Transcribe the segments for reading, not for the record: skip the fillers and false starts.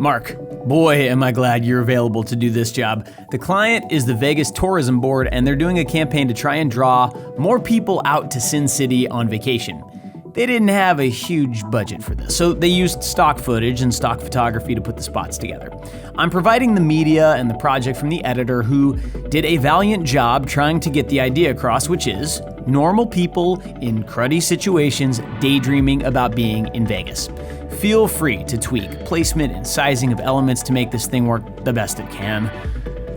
Mark, boy, am I glad you're available to do this job. The client is the Vegas Tourism Board, and they're doing a campaign to try and draw more people out to Sin City on vacation. They didn't have a huge budget for this, so they used stock footage and stock photography to put the spots together. I'm providing the media and the project from the editor who did a valiant job trying to get the idea across, which is normal people in cruddy situations daydreaming about being in Vegas. Feel free to tweak placement and sizing of elements to make this thing work the best it can.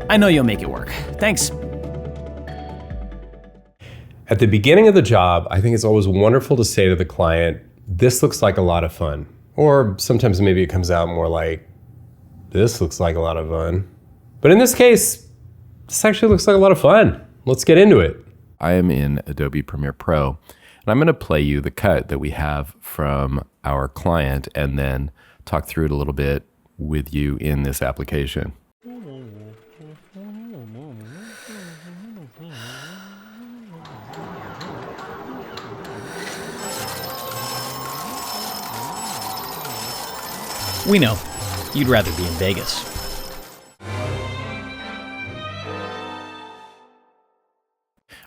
I know you'll make it work. Thanks. At the beginning of the job, I think it's always wonderful to say to the client, this looks like a lot of fun. Or sometimes maybe it comes out more like, this looks like a lot of fun. But in this case, this actually looks like a lot of fun. Let's get into it. I am in Adobe Premiere Pro, and I'm going to play you the cut that we have from our client and then talk through it a little bit with you in this application. We know, you'd rather be in Vegas.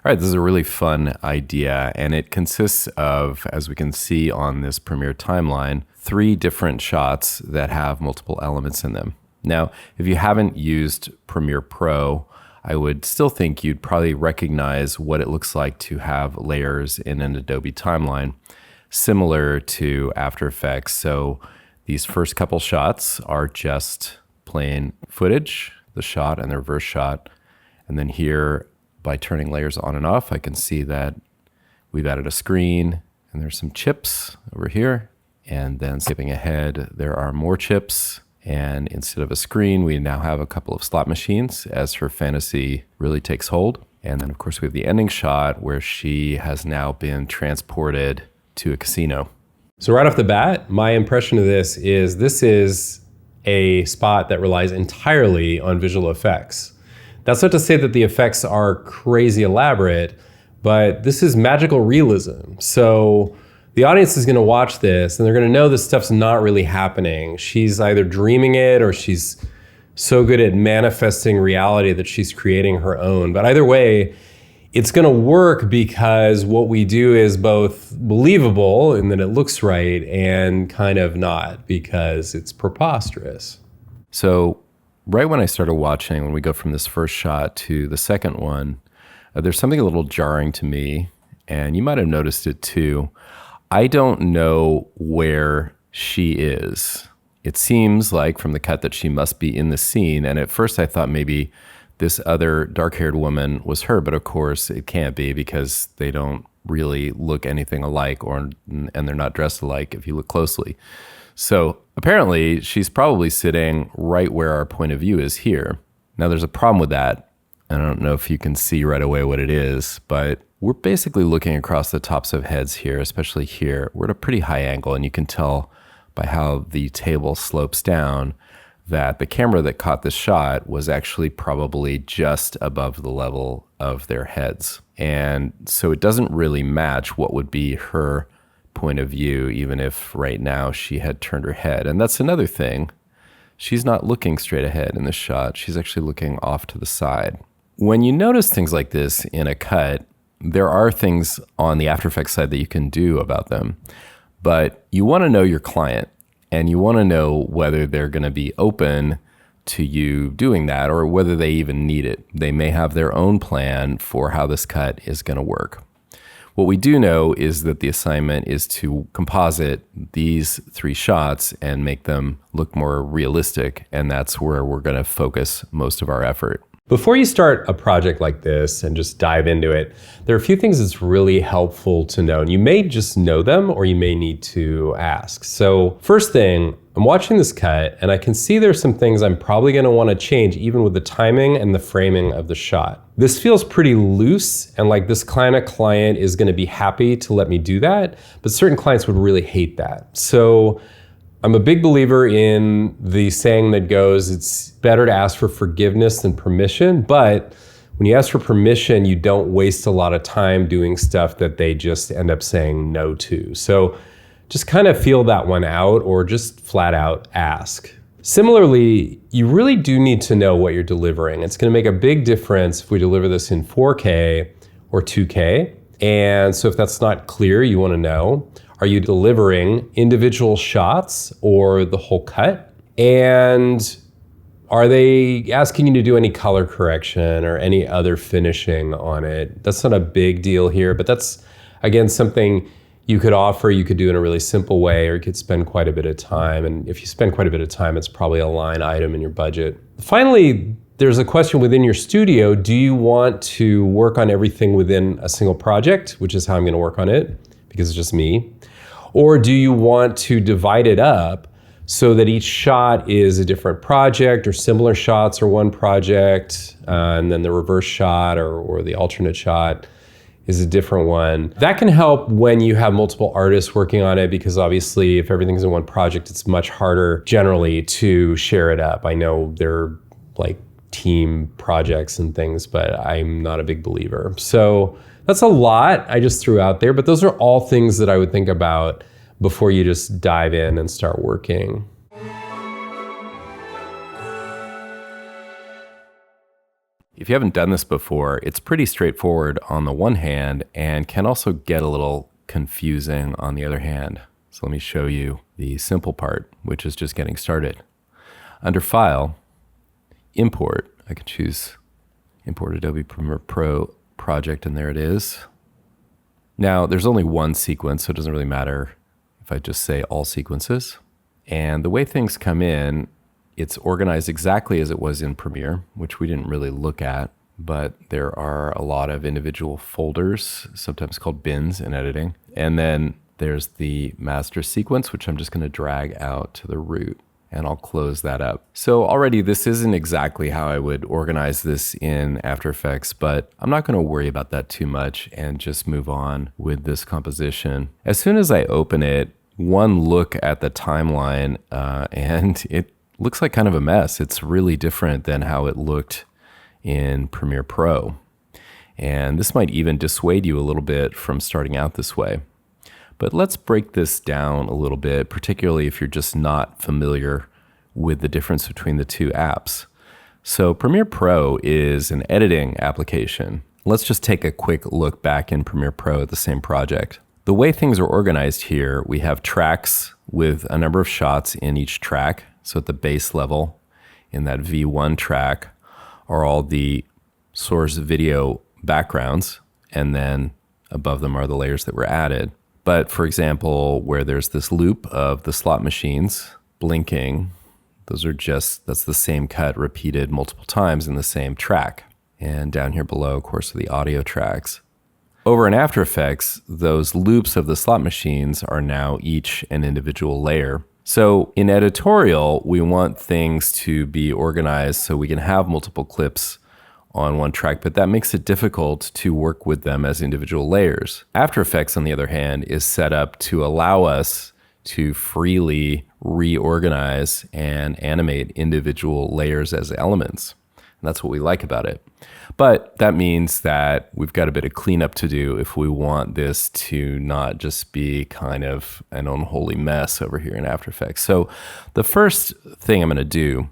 All right, this is a really fun idea, and it consists of, as we can see on this Premiere timeline, 3 different shots that have multiple elements in them. Now, if you haven't used Premiere Pro, I would still think you'd probably recognize what it looks like to have layers in an Adobe timeline, similar to After Effects. So these first couple shots are just plain footage, the shot and the reverse shot. And then here, by turning layers on and off, I can see that we've added a screen and there's some chips over here. And then skipping ahead, there are more chips. And instead of a screen, we now have a couple of slot machines as her fantasy really takes hold. And then of course we have the ending shot where she has now been transported to a casino. So right off the bat, my impression of this is a spot that relies entirely on visual effects. That's not to say that the effects are crazy elaborate, but this is magical realism. So the audience is gonna watch this and they're gonna know this stuff's not really happening. She's either dreaming it or she's so good at manifesting reality that she's creating her own. But either way, it's gonna work because what we do is both believable in that it looks right and kind of not because it's preposterous. So right when I started watching, when we go from this first shot to the second one, there's something a little jarring to me, and you might have noticed it too. I don't know where she is. It seems like from the cut that she must be in the scene, and at first I thought maybe this other dark-haired woman was her, but of course it can't be because they don't really look anything alike, and they're not dressed alike if you look closely. So apparently she's probably sitting right where our point of view is here. Now there's a problem with that. I don't know if you can see right away what it is, but we're basically looking across the tops of heads here, especially here. We're at a pretty high angle, and you can tell by how the table slopes down that the camera that caught this shot was actually probably just above the level of their heads. And so it doesn't really match what would be her point of view, even if right now she had turned her head. And that's another thing. She's not looking straight ahead in this shot. She's actually looking off to the side. When you notice things like this in a cut, there are things on the After Effects side that you can do about them. But you want to know your client. And you want to know whether they're going to be open to you doing that or whether they even need it. They may have their own plan for how this cut is going to work. What we do know is that the assignment is to composite these 3 shots and make them look more realistic. And that's where we're going to focus most of our effort. Before you start a project like this and just dive into it, there are a few things that's really helpful to know. And you may just know them or you may need to ask. So first thing, I'm watching this cut and I can see there's some things I'm probably gonna wanna change even with the timing and the framing of the shot. This feels pretty loose and like this kind of client is gonna be happy to let me do that, but certain clients would really hate that. So I'm a big believer in the saying that goes, it's better to ask for forgiveness than permission, but when you ask for permission, you don't waste a lot of time doing stuff that they just end up saying no to. So just kind of feel that one out or just flat out ask. Similarly, you really do need to know what you're delivering. It's going to make a big difference if we deliver this in 4K or 2K. And so if that's not clear, you want to know, are you delivering individual shots or the whole cut? And are they asking you to do any color correction or any other finishing on it? That's not a big deal here, but that's, again, something you could offer, you could do in a really simple way, or you could spend quite a bit of time. And if you spend quite a bit of time, it's probably a line item in your budget. Finally, there's a question within your studio. Do you want to work on everything within a single project, which is how I'm going to work on it because it's just me? Or do you want to divide it up so that each shot is a different project, or similar shots are one project, and then the reverse shot or the alternate shot is a different one? That can help when you have multiple artists working on it, because obviously if everything's in one project, it's much harder generally to share it up. I know they're like team projects and things, but I'm not a big believer. So that's a lot I just threw out there, but those are all things that I would think about before you just dive in and start working. If you haven't done this before, it's pretty straightforward on the one hand and can also get a little confusing on the other hand. So let me show you the simple part, which is just getting started. Under File, Import, I can choose Import Adobe Premiere Pro Project, and there it is. Now, there's only one sequence, so it doesn't really matter if I just say all sequences. And the way things come in, it's organized exactly as it was in Premiere, which we didn't really look at, but there are a lot of individual folders, sometimes called bins in editing. And then there's the master sequence, which I'm just going to drag out to the root, and I'll close that up. So already this isn't exactly how I would organize this in After Effects, but I'm not going to worry about that too much and just move on with this composition. As soon as I open it, one look at the timeline and it looks like kind of a mess. It's really different than how it looked in Premiere Pro. And this might even dissuade you a little bit from starting out this way. But let's break this down a little bit, particularly if you're just not familiar with the difference between the two apps. So Premiere Pro is an editing application. Let's just take a quick look back in Premiere Pro at the same project. The way things are organized here, we have tracks with a number of shots in each track. So at the base level, in that V1 track, are all the source video backgrounds, and then above them are the layers that were added. But for example, where there's this loop of the slot machines blinking, that's the same cut repeated multiple times in the same track. And down here below, of course, are the audio tracks. Over in After Effects, those loops of the slot machines are now each an individual layer. So in editorial, we want things to be organized so we can have multiple clips on one track, but that makes it difficult to work with them as individual layers. After Effects, on the other hand, is set up to allow us to freely reorganize and animate individual layers as elements. And that's what we like about it. But that means that we've got a bit of cleanup to do if we want this to not just be kind of an unholy mess over here in After Effects. So the first thing I'm going to do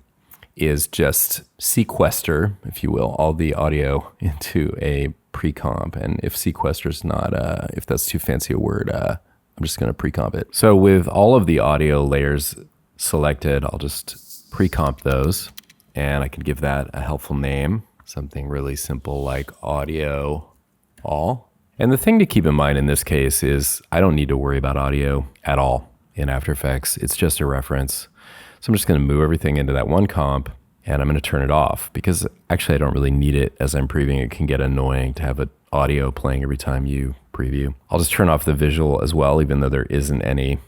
is just sequester, if you will, all the audio into a pre-comp. And if sequester is not, if that's too fancy a word, I'm just going to pre-comp it. So with all of the audio layers selected, I'll just pre-comp those. And I can give that a helpful name, something really simple like audio all. And the thing to keep in mind in this case is I don't need to worry about audio at all in After Effects. It's just a reference. So I'm just going to move everything into that one comp, and I'm going to turn it off because actually I don't really need it as I'm previewing. It can get annoying to have an audio playing every time you preview. I'll just turn off the visual as well, even though there isn't any.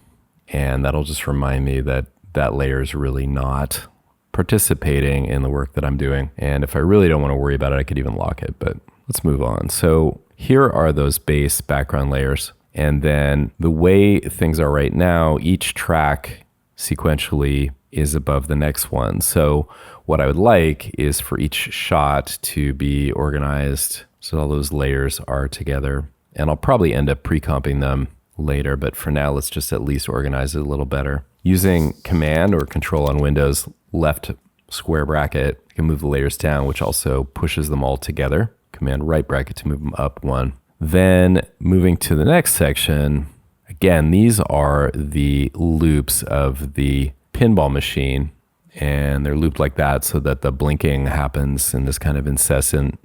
And that'll just remind me that that layer is really not participating in the work that I'm doing. And if I really don't want to worry about it, I could even lock it, but let's move on. So here are those base background layers. And then the way things are right now, each track sequentially is above the next one. So what I would like is for each shot to be organized so all those layers are together. And I'll probably end up pre-comping them later, but for now, let's just at least organize it a little better. Using Command or Control on Windows, left square bracket, I can move the layers down, which also pushes them all together. Command right bracket to move them up one. Then moving to the next section, again, these are the loops of the pinball machine, and they're looped like that so that the blinking happens in this kind of incessant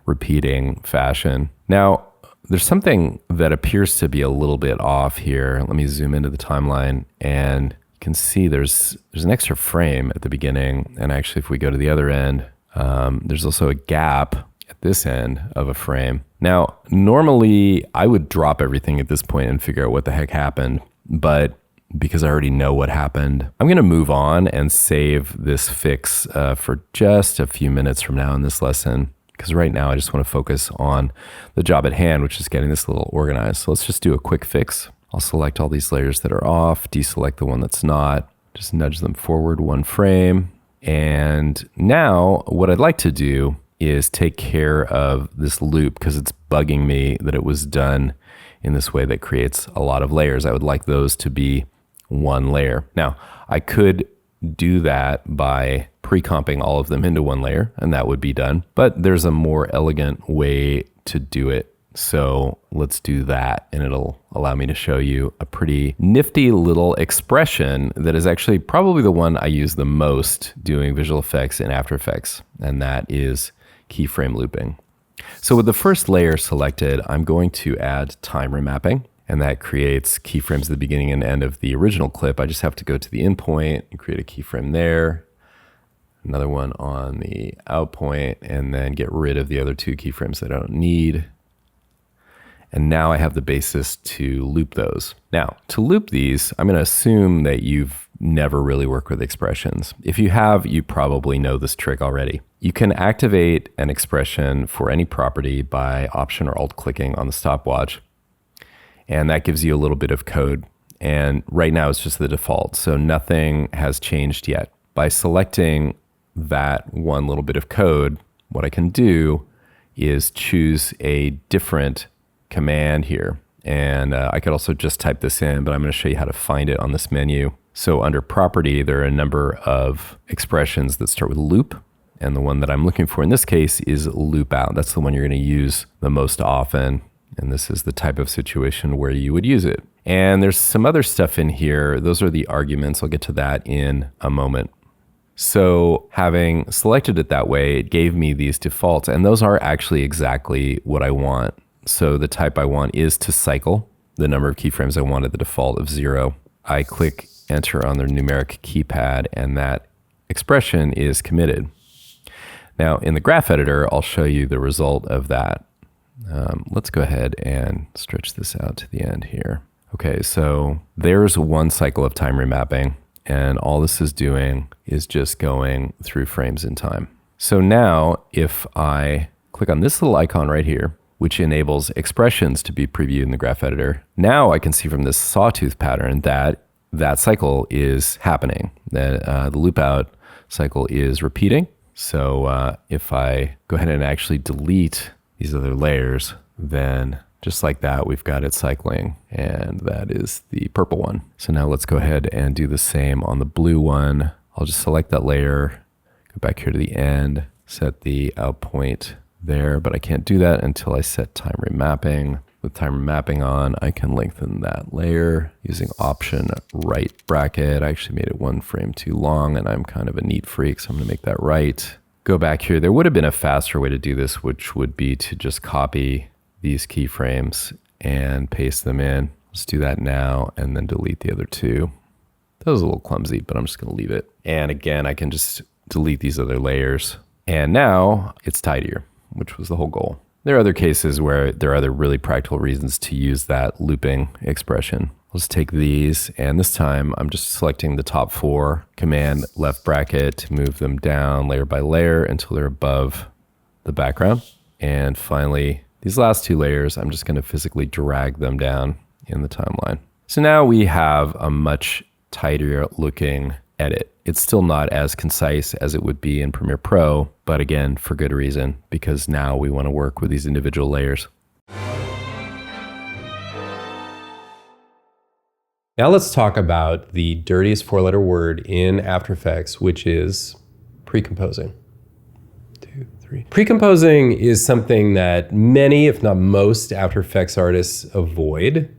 repeating fashion. Now, there's something that appears to be a little bit off here. Let me zoom into the timeline, and you can see there's an extra frame at the beginning. And actually, if we go to the other end, there's also a gap at this end of a frame. Now, normally I would drop everything at this point and figure out what the heck happened, but because I already know what happened, I'm gonna move on and save this fix for just a few minutes from now in this lesson, because right now I just wanna focus on the job at hand, which is getting this a little organized. So let's just do a quick fix. I'll select all these layers that are off, deselect the one that's not, just nudge them forward one frame. And now what I'd like to do is take care of this loop, because it's bugging me that it was done in this way that creates a lot of layers. I would like those to be one layer. Now, I could do that by pre-comping all of them into one layer, and that would be done. But there's a more elegant way to do it. So let's do that, and it'll allow me to show you a pretty nifty little expression that is actually probably the one I use the most doing visual effects in After Effects, and that is keyframe looping. So with the first layer selected, I'm going to add time remapping, and that creates keyframes at the beginning and end of the original clip. I just have to go to the in point and create a keyframe there, another one on the out point, and then get rid of the other two keyframes that I don't need. And now I have the basis to loop those. Now, to loop these, I'm gonna assume that you've never really worked with expressions. If you have, you probably know this trick already. You can activate an expression for any property by Option or Alt clicking on the stopwatch. And that gives you a little bit of code. And right now it's just the default, so nothing has changed yet. By selecting that one little bit of code, what I can do is choose a different command here. And I could also just type this in, but I'm going to show you how to find it on this menu. So under property, there are a number of expressions that start with loop. And the one that I'm looking for in this case is loop out. That's the one you're going to use the most often. And this is the type of situation where you would use it. And there's some other stuff in here. Those are the arguments. I'll get to that in a moment. So having selected it that way, it gave me these defaults. And those are actually exactly what I want. So the type I want is to cycle the number of keyframes I want at the default of 0. I click enter on the numeric keypad, and that expression is committed. Now in the graph editor, I'll show you the result of that. Let's go ahead and stretch this out to the end here. Okay, so there's one cycle of time remapping, and all this is doing is just going through frames in time. So now if I click on this little icon right here, which enables expressions to be previewed in the graph editor, now I can see from this sawtooth pattern that that cycle is happening, that the loop out cycle is repeating. So if I go ahead and actually delete these other layers, then just like that, we've got it cycling, and that is the purple one. So now let's go ahead and do the same on the blue one. I'll just select that layer, go back here to the end, set the out point there, but I can't do that until I set time remapping. With time remapping on, I can lengthen that layer using Option right bracket. I actually made it one frame too long, and I'm kind of a neat freak, so I'm gonna make that right. Go back here. There would have been a faster way to do this, which would be to just copy these keyframes and paste them in. Let's do that now and then delete the other two. That was a little clumsy, but I'm just gonna leave it. And again, I can just delete these other layers. And now it's tidier, which was the whole goal. There are other cases where there are other really practical reasons to use that looping expression. Let's take these, and this time I'm just selecting the top 4, command left bracket to move them down layer by layer until they're above the background. And finally, these last 2 layers, I'm just gonna physically drag them down in the timeline. So now we have a much tidier looking edit. It's still not as concise as it would be in Premiere Pro, but again, for good reason, because now we want to work with these individual layers. Now let's talk about the dirtiest four-letter word in After Effects, which is precomposing. 2, 3. Precomposing is something that many, if not most, After Effects artists avoid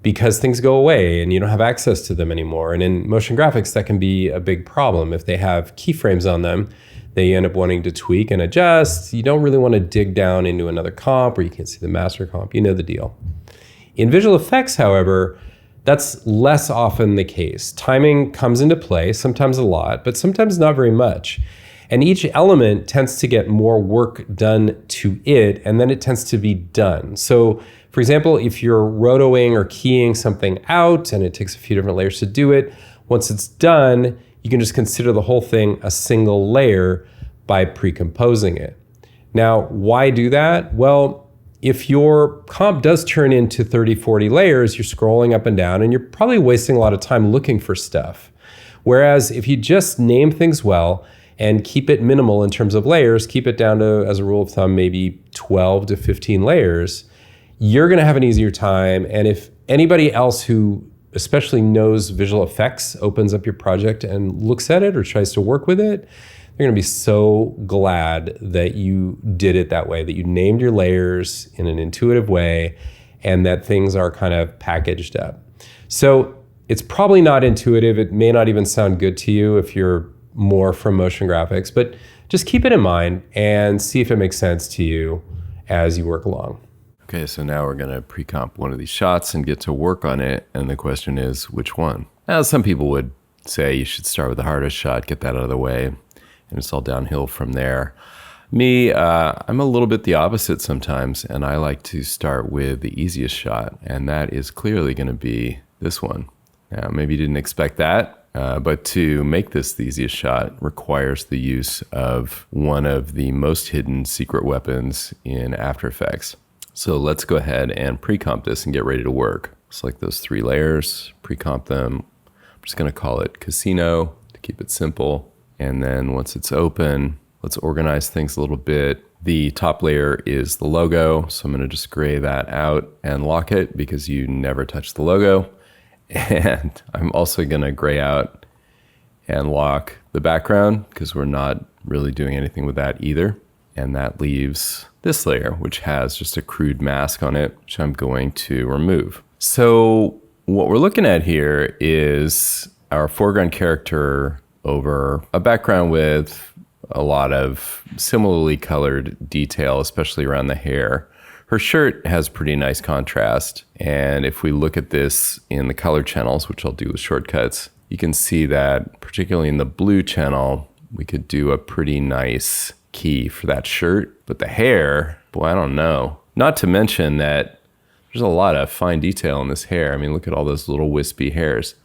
because things go away and you don't have access to them anymore. And in motion graphics, that can be a big problem. If they have keyframes on them, they end up wanting to tweak and adjust. You don't really want to dig down into another comp where you can't see the master comp. You know the deal. In visual effects, however, that's less often the case. Timing comes into play, sometimes a lot, but sometimes not very much. And each element tends to get more work done to it, and then it tends to be done. So, for example, if you're rotoing or keying something out, and it takes a few different layers to do it, once it's done, you can just consider the whole thing a single layer by precomposing it. Now, why do that? Well, if your comp does turn into 30, 40 layers, you're scrolling up and down and you're probably wasting a lot of time looking for stuff. Whereas if you just name things well and keep it minimal in terms of layers, keep it down to, as a rule of thumb, maybe 12 to 15 layers, you're gonna have an easier time. And if anybody else who especially knows visual effects opens up your project and looks at it or tries to work with it, they're gonna be so glad that you did it that way, that you named your layers in an intuitive way and that things are kind of packaged up. So it's probably not intuitive. It may not even sound good to you if you're more from motion graphics, but just keep it in mind and see if it makes sense to you as you work along. Okay, so now we're gonna pre-comp one of these shots and get to work on it. And the question is, which one? Now, some people would say you should start with the hardest shot, get that out of the way, and it's all downhill from there. Me, I'm a little bit the opposite sometimes, and I like to start with the easiest shot, and that is clearly gonna be this one. Now, maybe you didn't expect that, but to make this the easiest shot requires the use of one of the most hidden secret weapons in After Effects. So let's go ahead and pre-comp this and get ready to work. Select those 3 layers, pre-comp them. I'm just gonna call it Casino to keep it simple. And then once it's open, let's organize things a little bit. The top layer is the logo, so I'm gonna just gray that out and lock it because you never touch the logo. And I'm also gonna gray out and lock the background because we're not really doing anything with that either. And that leaves this layer, which has just a crude mask on it, which I'm going to remove. So what we're looking at here is our foreground character over a background with a lot of similarly colored detail, especially around the hair. Her shirt has pretty nice contrast. And if we look at this in the color channels, which I'll do with shortcuts, you can see that particularly in the blue channel, we could do a pretty nice key for that shirt. But the hair, boy, I don't know. Not to mention that there's a lot of fine detail in this hair. I mean, look at all those little wispy hairs.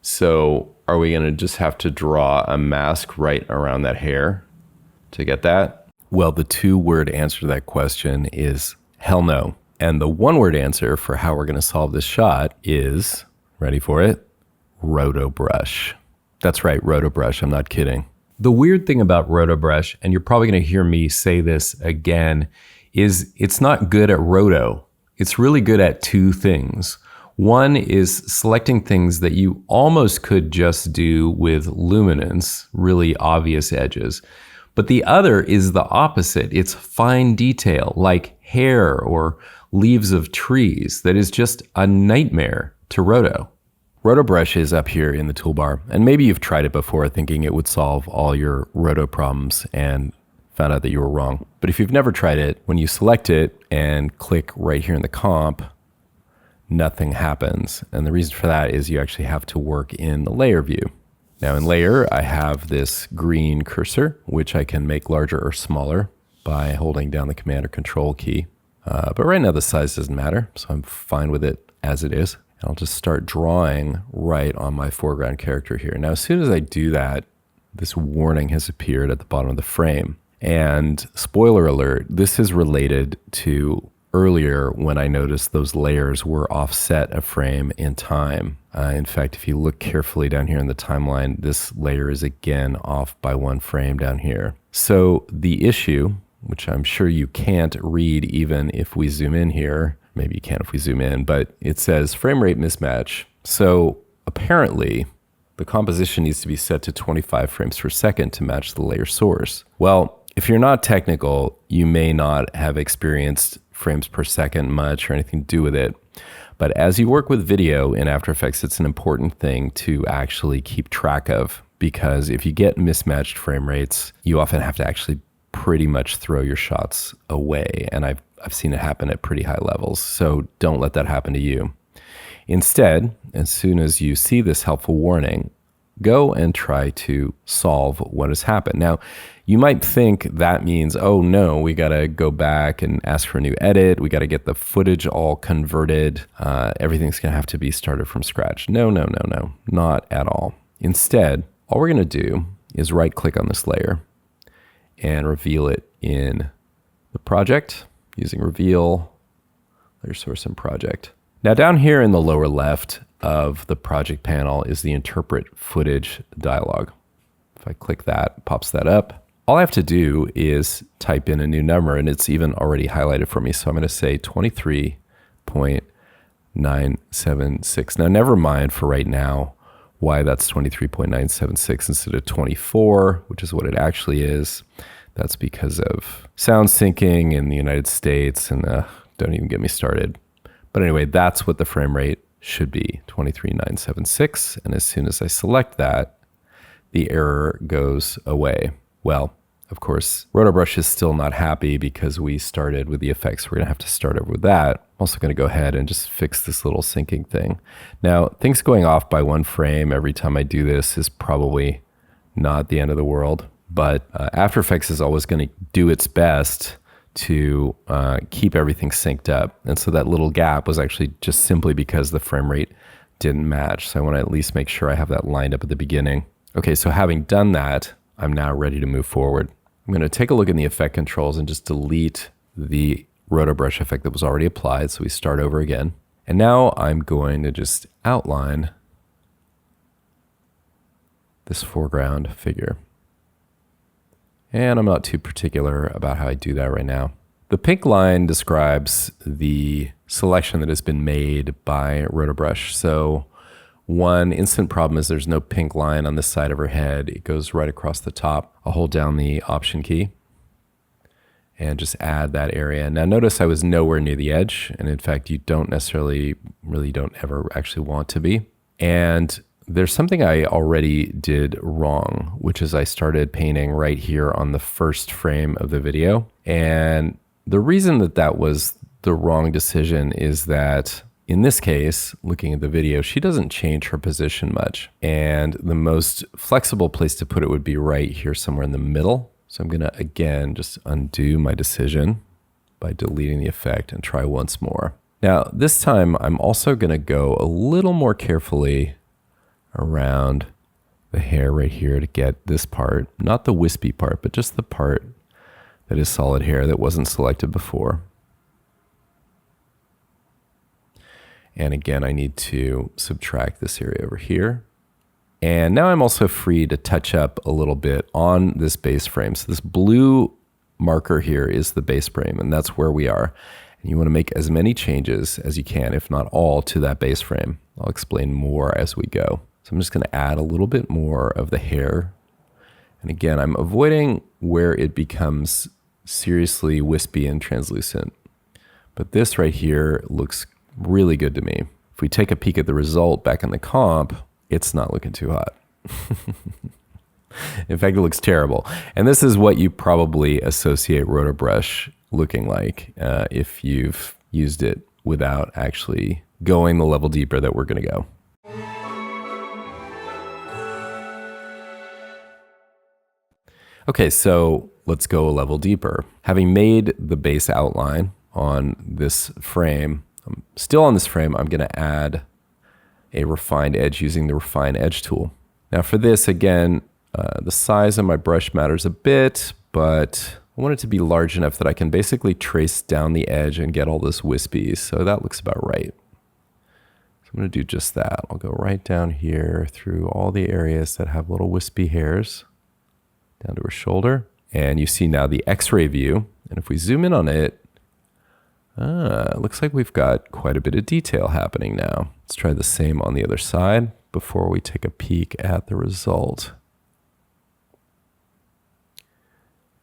So are we gonna just have to draw a mask right around that hair to get that? Well, the 2-word answer to that question is hell no. And the 1-word answer for how we're gonna solve this shot is, ready for it? Roto brush. That's right, roto brush, I'm not kidding. The weird thing about roto brush, and you're probably gonna hear me say this again, is it's not good at roto. It's really good at 2 things. One is selecting things that you almost could just do with luminance, really obvious edges. But the other is the opposite. It's fine detail, like hair or leaves of trees, that is just a nightmare to roto. Roto brush is up here in the toolbar, and maybe you've tried it before thinking it would solve all your roto problems and found out that you were wrong. But if you've never tried it, when you select it and click right here in the comp, nothing happens. And the reason for that is you actually have to work in the layer view. Now in layer, I have this green cursor, which I can make larger or smaller by holding down the Command or Control key. But right now the size doesn't matter, so I'm fine with it as it is. And I'll just start drawing right on my foreground character here. Now, as soon as I do that, this warning has appeared at the bottom of the frame. And spoiler alert, this is related to earlier when I noticed those layers were offset a frame in time. In fact, if you look carefully down here in the timeline, this layer is again off by 1 frame down here. So the issue, which I'm sure you can't read even if we zoom in here, maybe you can if we zoom in, but it says frame rate mismatch So apparently, the composition needs to be set to 25 frames per second to match the layer source. Well, if you're not technical, you may not have experienced frames per second much or anything to do with it. But as you work with video in After Effects, it's an important thing to actually keep track of, because if you get mismatched frame rates, you often have to actually pretty much throw your shots away. And I've seen it happen at pretty high levels. So don't let that happen to you. Instead, as soon as you see this helpful warning, go and try to solve what has happened. Now, you might think that means, oh no, we got to go back and ask for a new edit. We got to get the footage all converted. Everything's going to have to be started from scratch. No, not at all. Instead, all we're going to do is right click on this layer and reveal it in the project using reveal, layer source and project. Now down here in the lower left of the project panel is the interpret footage dialog. If I click that, it pops that up. All I have to do is type in a new number, and it's even already highlighted for me. So I'm going to say 23.976. Now, never mind for right now why that's 23.976 instead of 24, which is what it actually is. That's because of sound syncing in the United States, and don't even get me started. But anyway, that's what the frame rate should be, 23.976. And as soon as I select that, the error goes away. Well, of course, RotoBrush is still not happy because we started with the effects. We're going to have to start over with that. I'm also going to go ahead and just fix this little syncing thing. Now, things going off by one frame every time I do this is probably not the end of the world, but After Effects is always going to do its best to keep everything synced up. And so that little gap was actually just simply because the frame rate didn't match. So I want to at least make sure I have that lined up at the beginning. Okay, so having done that, I'm now ready to move forward. I'm going to take a look in the effect controls and just delete the RotoBrush effect that was already applied. So we start over again. And now I'm going to just outline this foreground figure. And I'm not too particular about how I do that right now. The pink line describes the selection that has been made by RotoBrush. So one instant problem is there's no pink line on this side of her head. It goes right across the top. I'll hold down the Option key and just add that area. Now notice I was nowhere near the edge. And in fact, you don't necessarily, really don't ever actually want to be. And there's something I already did wrong, which is I started painting right here on the first frame of the video. And the reason that that was the wrong decision is that in this case, looking at the video, she doesn't change her position much. And the most flexible place to put it would be right here somewhere in the middle. So I'm gonna, again, just undo my decision by deleting the effect and try once more. Now, this time I'm also gonna go a little more carefully around the hair right here to get this part, not the wispy part, but just the part that is solid hair that wasn't selected before. And again, I need to subtract this area over here. And now I'm also free to touch up a little bit on this base frame. So this blue marker here is the base frame, and that's where we are. And you want to make as many changes as you can, if not all, to that base frame. I'll explain more as we go. So I'm just going to add a little bit more of the hair. And again, I'm avoiding where it becomes seriously wispy and translucent. But this right here looks really good to me. If we take a peek at the result back in the comp, it's not looking too hot. In fact, it looks terrible. And this is what you probably associate RotoBrush looking like if you've used it without actually going the level deeper that we're going to go. Okay, so let's go a level deeper. Having made the base outline on this frame, still on this frame, I'm going to add a refined edge using the Refine Edge tool. Now for this, again, the size of my brush matters a bit, but I want it to be large enough that I can basically trace down the edge and get all this wispy. So that looks about right. So I'm going to do just that. I'll go right down here through all the areas that have little wispy hairs down to her shoulder. And you see now the X-ray view. And if we zoom in on it, Looks like we've got quite a bit of detail happening now. Let's try the same on the other side before we take a peek at the result.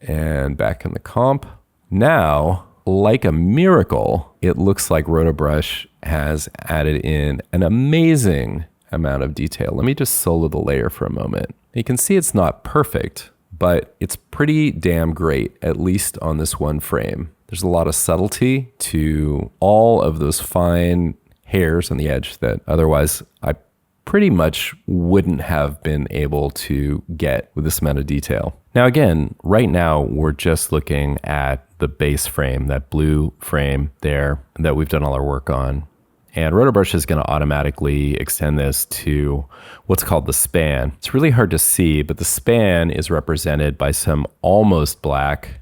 And back in the comp. Now, like a miracle, it looks like RotoBrush has added in an amazing amount of detail. Let me just solo the layer for a moment. You can see it's not perfect, but it's pretty damn great, at least on this one frame. There's a lot of subtlety to all of those fine hairs on the edge that otherwise I pretty much wouldn't have been able to get with this amount of detail. Now again, right now we're just looking at the base frame, that blue frame there that we've done all our work on. And RotoBrush is going to automatically extend this to what's called the span. It's really hard to see, but the span is represented by some almost black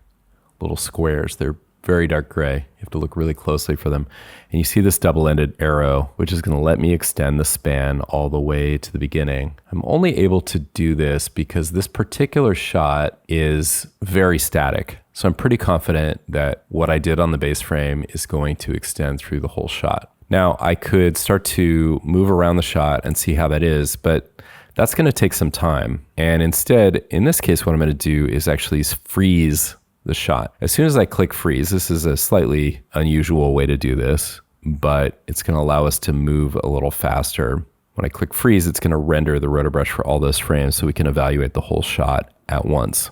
little squares. They're very dark gray. You have to look really closely for them. And you see this double-ended arrow, which is going to let me extend the span all the way to the beginning. I'm only able to do this because this particular shot is very static. So I'm pretty confident that what I did on the base frame is going to extend through the whole shot. Now I could start to move around the shot and see how that is, but that's going to take some time. And instead, in this case, what I'm going to do is actually freeze the shot. As soon as I click freeze, this is a slightly unusual way to do this, but it's going to allow us to move a little faster. When I click freeze, it's going to render the RotoBrush for all those frames so we can evaluate the whole shot at once.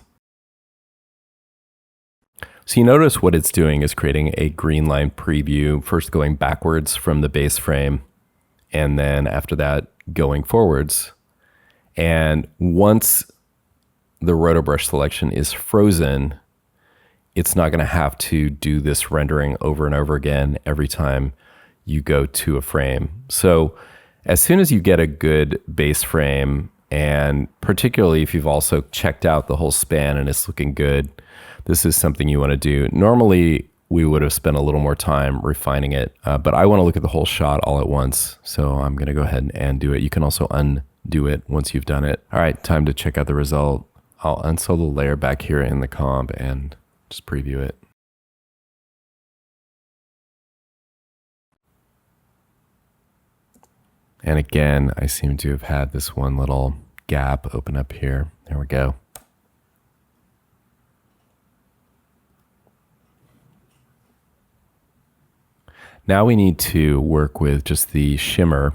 So you notice what it's doing is creating a green line preview, first going backwards from the base frame, and then after that going forwards. And once the RotoBrush selection is frozen, it's not going to have to do this rendering over and over again every time you go to a frame. So as soon as you get a good base frame, and particularly if you've also checked out the whole span and it's looking good, this is something you want to do. Normally, we would have spent a little more time refining it, but I want to look at the whole shot all at once. So I'm going to go ahead and do it. You can also undo it once you've done it. All right, time to check out the result. I'll unsolo the layer back here in the comp and just preview it. And again, I seem to have had this one little gap open up here. There we go. Now we need to work with just the shimmer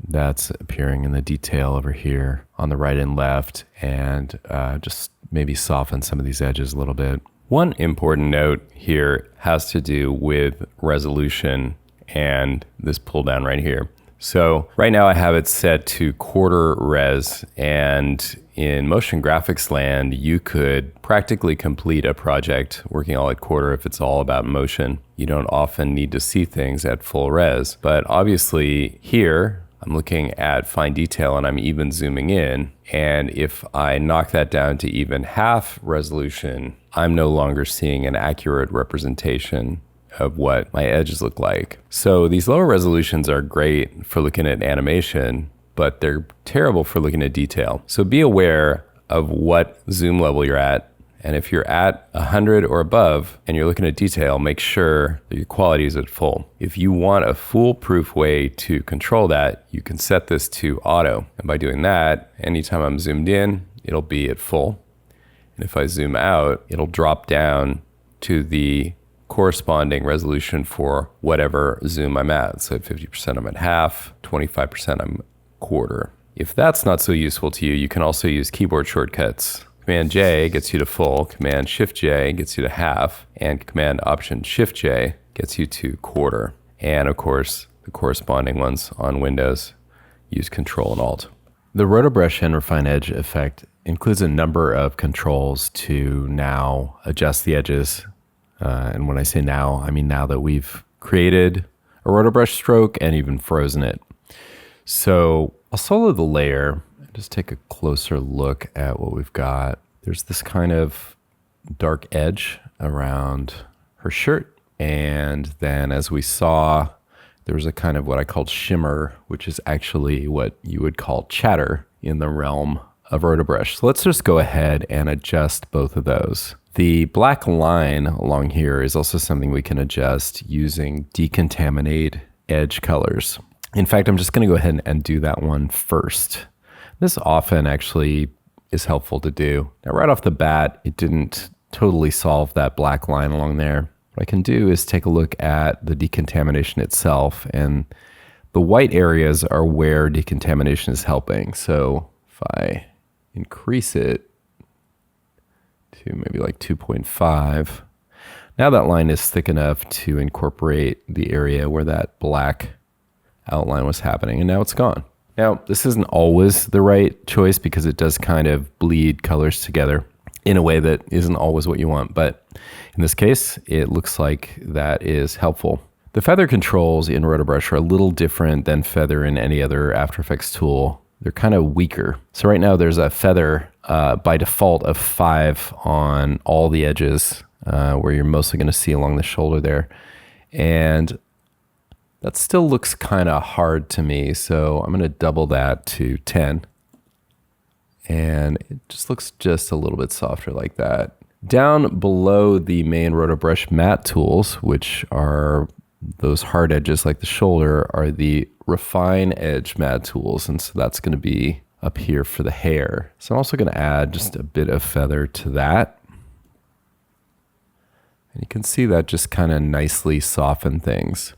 that's appearing in the detail over here on the right and left, and just maybe soften some of these edges a little bit. One important note here has to do with resolution and this pull down right here. So right now I have it set to quarter res, and in motion graphics land, you could practically complete a project working all at quarter if it's all about motion. You don't often need to see things at full res, but obviously here I'm looking at fine detail and I'm even zooming in. And if I knock that down to even half resolution, I'm no longer seeing an accurate representation of what my edges look like. So these lower resolutions are great for looking at animation, but they're terrible for looking at detail. So be aware of what zoom level you're at. And if you're at 100 or above and you're looking at detail, make sure that your quality is at full. If you want a foolproof way to control that, you can set this to auto. And by doing that, anytime I'm zoomed in, it'll be at full. And if I zoom out, it'll drop down to the corresponding resolution for whatever zoom I'm at. So at 50% I'm at half, 25% I'm quarter. If that's not so useful to you, you can also use keyboard shortcuts. Command J gets you to full, Command Shift J gets you to half, and Command Option Shift J gets you to quarter. And of course, the corresponding ones on Windows use Control and Alt. The RotoBrush and Refine Edge effect includes a number of controls to now adjust the edges. And when I say now, I mean now that we've created a RotoBrush stroke and even frozen it. So I'll solo the layer and just take a closer look at what we've got. There's this kind of dark edge around her shirt. And then as we saw, there was a kind of what I called shimmer, which is actually what you would call chatter in the realm of RotoBrush. So let's just go ahead and adjust both of those. The black line along here is also something we can adjust using decontaminate edge colors. In fact, I'm just going to go ahead and do that one first. This often actually is helpful to do. Now, right off the bat, it didn't totally solve that black line along there. What I can do is take a look at the decontamination itself, and the white areas are where decontamination is helping. So if I increase it to maybe like 2.5, now that line is thick enough to incorporate the area where that black outline was happening, and now it's gone. Now, this isn't always the right choice because it does kind of bleed colors together in a way that isn't always what you want, but in this case, it looks like that is helpful. The feather controls in RotoBrush are a little different than feather in any other After Effects tool. They're kind of weaker. So right now there's a feather by default of 5 on all the edges where you're mostly going to see along the shoulder there. And that still looks kind of hard to me. So I'm going to double that to 10. And it just looks just a little bit softer like that. Down below the main RotoBrush matte tools, which are those hard edges like the shoulder, are the refine edge matte tools. And so that's going to be up here for the hair. So I'm also going to add just a bit of feather to that. And you can see that just kind of nicely soften things.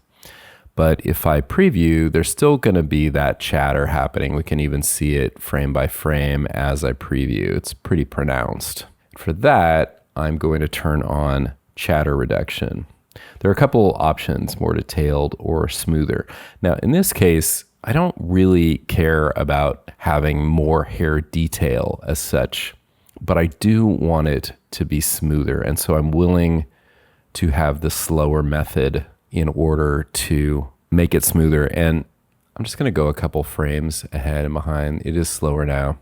But if I preview, there's still going to be that chatter happening. We can even see it frame by frame as I preview. It's pretty pronounced. For that, I'm going to turn on chatter reduction. There are a couple options, more detailed or smoother. Now, in this case, I don't really care about having more hair detail as such, but I do want it to be smoother. And so I'm willing to have the slower method in order to make it smoother. And I'm just going to go a couple frames ahead and behind. It is slower now.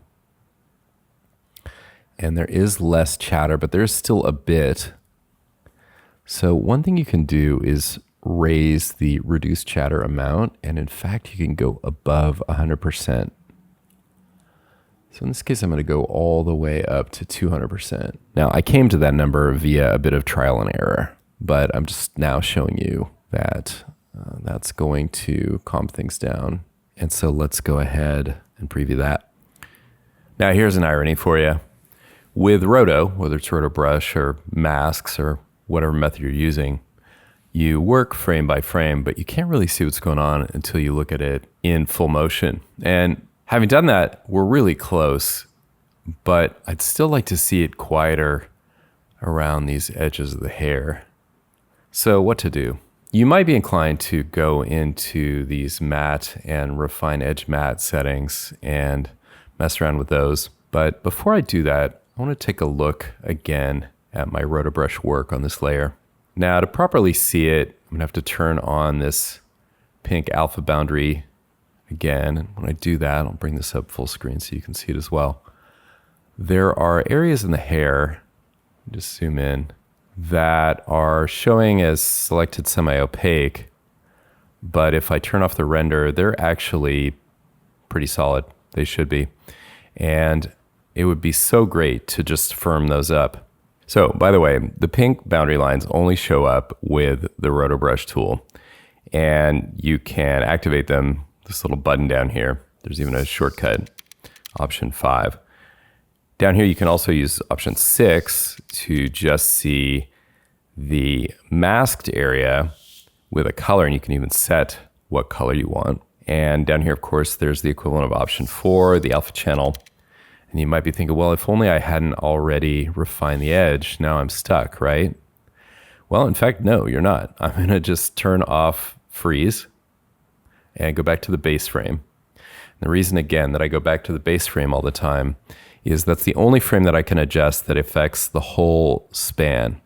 And there is less chatter, but there's still a bit. So one thing you can do is raise the reduce chatter amount. And in fact, you can go above 100%. So in this case, I'm going to go all the way up to 200%. Now, I came to that number via a bit of trial and error, but I'm just now showing you that that's going to calm things down. And so let's go ahead and preview that. Now here's an irony for you. With Roto, whether it's RotoBrush or masks or whatever method you're using, you work frame by frame, but you can't really see what's going on until you look at it in full motion. And having done that, we're really close, but I'd still like to see it quieter around these edges of the hair. So what to do? You might be inclined to go into these matte and refine edge matte settings and mess around with those. But before I do that, I want to take a look again at my RotoBrush work on this layer. Now, to properly see it, I'm going to have to turn on this pink alpha boundary again. And when I do that, I'll bring this up full screen so you can see it as well. There are areas in the hair, just zoom in, that are showing as selected semi-opaque, but if I turn off the render, they're actually pretty solid. They should be. And it would be so great to just firm those up. So, by the way, the pink boundary lines only show up with the RotoBrush tool, and you can activate them, this little button down here. There's even a shortcut, option 5. Down here, you can also use option 6 to just see the masked area with a color, and you can even set what color you want. And down here, of course, there's the equivalent of option 4, the alpha channel. And you might be thinking, well, if only I hadn't already refined the edge, now I'm stuck, right? Well, in fact, no, you're not. I'm going to just turn off freeze and go back to the base frame. And the reason, again, that I go back to the base frame all the time is that's the only frame that I can adjust that affects the whole span.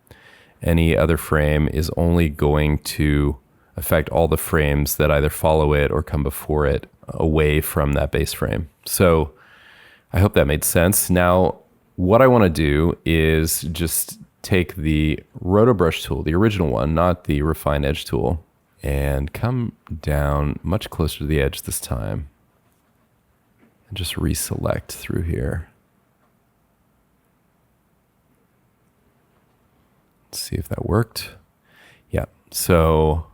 Any other frame is only going to affect all the frames that either follow it or come before it away from that base frame. So I hope that made sense. Now, what I want to do is just take the RotoBrush tool, the original one, not the Refine Edge tool, and come down much closer to the edge this time and just reselect through here. Let's see if that worked. Yeah, so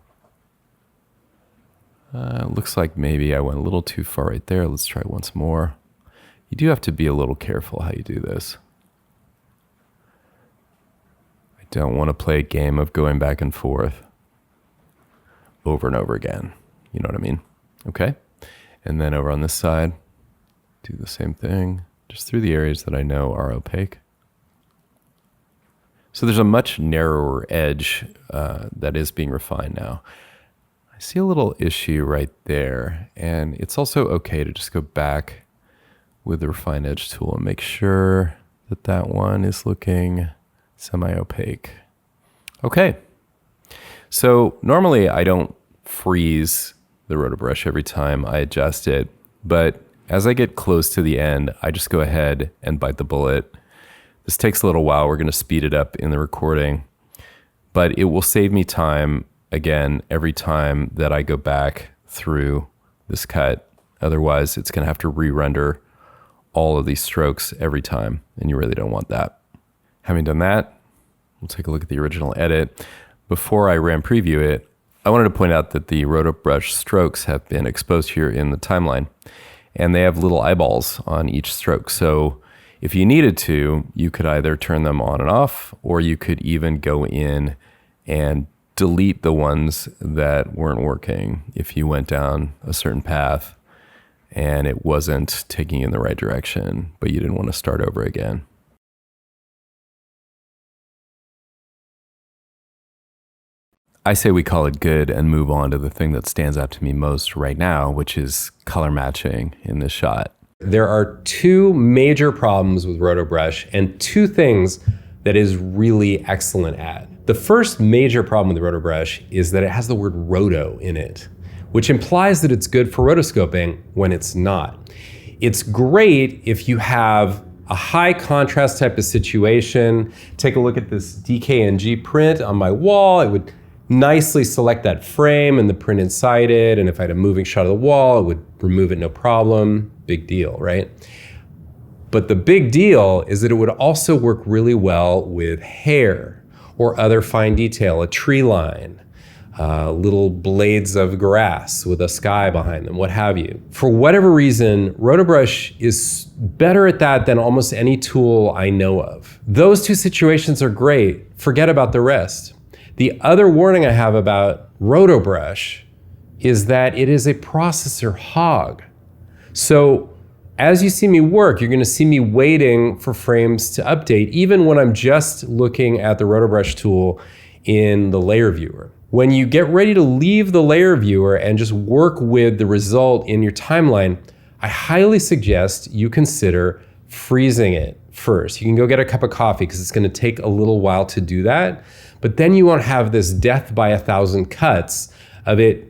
looks like maybe I went a little too far right there. Let's try once more. You do have to be a little careful how you do this. I don't want to play a game of going back and forth over and over again. You know what I mean? Okay. And then over on this side, do the same thing, just through the areas that I know are opaque. So there's a much narrower edge that is being refined now. I see a little issue right there, and it's also okay to just go back with the refine edge tool and make sure that that one is looking semi-opaque. Okay, so normally I don't freeze the roto brush every time I adjust it, but as I get close to the end, I just go ahead and bite the bullet. This takes a little while. We're going to speed it up in the recording, but it will save me time again every time that I go back through this cut. Otherwise, it's going to have to re-render all of these strokes every time, and you really don't want that. Having done that, we'll take a look at the original edit. Before I ran preview it, I wanted to point out that the roto brush strokes have been exposed here in the timeline, and they have little eyeballs on each stroke. So if you needed to, you could either turn them on and off, or you could even go in and delete the ones that weren't working if you went down a certain path and it wasn't taking you in the right direction, but you didn't want to start over again. I say we call it good and move on to the thing that stands out to me most right now, which is color matching in this shot. There are two major problems with RotoBrush and two things that is really excellent at. The first major problem with RotoBrush is that it has the word roto in it, which implies that it's good for rotoscoping when it's not. It's great if you have a high contrast type of situation. Take a look at this DKNG print on my wall. It would nicely select that frame and the print inside it. And if I had a moving shot of the wall, it would remove it no problem. Big deal, right? But the big deal is that it would also work really well with hair or other fine detail, a tree line, little blades of grass with a sky behind them, what have you. For whatever reason, RotoBrush is better at that than almost any tool I know of. Those two situations are great. Forget about the rest. The other warning I have about RotoBrush is that it is a processor hog. So as you see me work, you're going to see me waiting for frames to update, even when I'm just looking at the RotoBrush tool in the layer viewer. When you get ready to leave the layer viewer and just work with the result in your timeline, I highly suggest you consider freezing it first. You can go get a cup of coffee because it's going to take a little while to do that, but then you won't have this death by 1,000 cuts of it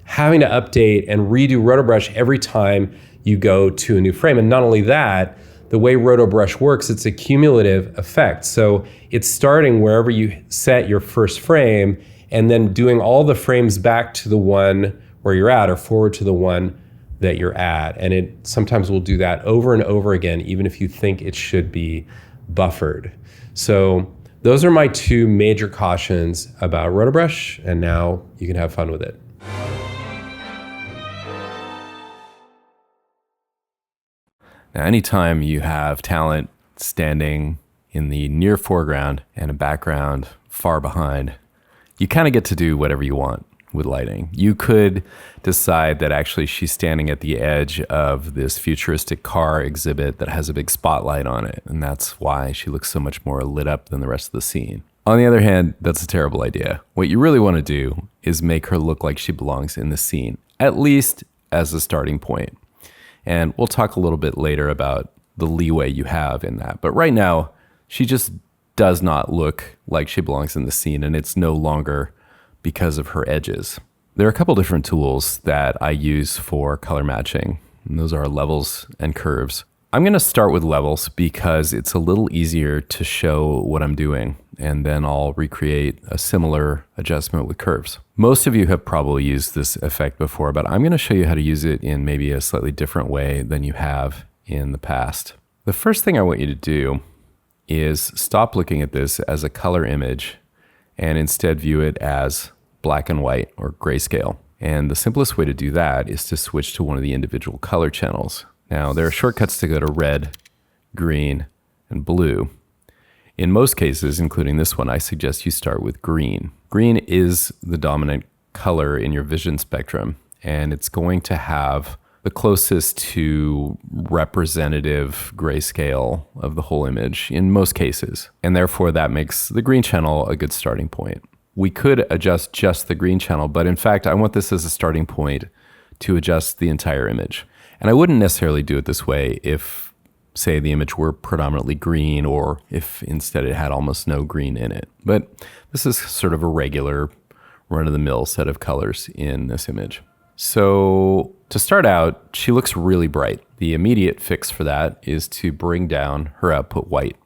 having to update and redo RotoBrush every time you go to a new frame. And not only that, the way RotoBrush works, it's a cumulative effect. So it's starting wherever you set your first frame and then doing all the frames back to the one where you're at or forward to the one that you're at. And it sometimes will do that over and over again, even if you think it should be buffered. So those are my two major cautions about RotoBrush, and now you can have fun with it. Now, anytime you have talent standing in the near foreground and a background far behind, you kind of get to do whatever you want with lighting. You could decide that actually she's standing at the edge of this futuristic car exhibit that has a big spotlight on it, and that's why she looks so much more lit up than the rest of the scene. On the other hand, that's a terrible idea. What you really want to do is make her look like she belongs in the scene, at least as a starting point. And we'll talk a little bit later about the leeway you have in that. But right now, she just does not look like she belongs in the scene, and it's no longer because of her edges. There are a couple different tools that I use for color matching, and those are levels and curves. I'm going to start with levels because it's a little easier to show what I'm doing, and then I'll recreate a similar adjustment with curves. Most of you have probably used this effect before, but I'm going to show you how to use it in maybe a slightly different way than you have in the past. The first thing I want you to do is stop looking at this as a color image and instead view it as black and white or grayscale. And the simplest way to do that is to switch to one of the individual color channels. Now, there are shortcuts to go to red, green, and blue. In most cases, including this one, I suggest you start with green. Green is the dominant color in your vision spectrum, and it's going to have the closest to representative grayscale of the whole image in most cases. And therefore, that makes the green channel a good starting point. We could adjust just the green channel, but in fact, I want this as a starting point to adjust the entire image. And I wouldn't necessarily do it this way if, say, the image were predominantly green, or if instead it had almost no green in it. But this is sort of a regular run-of-the-mill set of colors in this image. So to start out, she looks really bright. The immediate fix for that is to bring down her output white,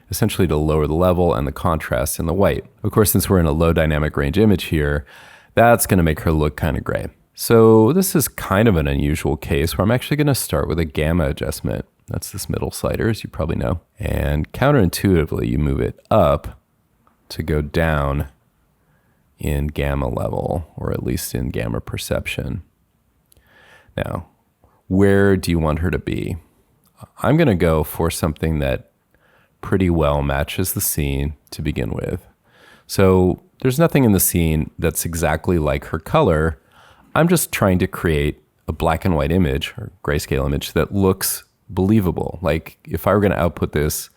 essentially to lower the level and the contrast in the white. Of course, since we're in a low dynamic range image here, that's going to make her look kind of gray. So this is kind of an unusual case where I'm actually going to start with a gamma adjustment. That's this middle slider, as you probably know. And counterintuitively, you move it up to go down in gamma level, or at least in gamma perception. Now, where do you want her to be? I'm going to go for something that pretty well matches the scene to begin with. So there's nothing in the scene that's exactly like her color. I'm just trying to create a black and white image or grayscale image that looks believable. Like if I were going to output this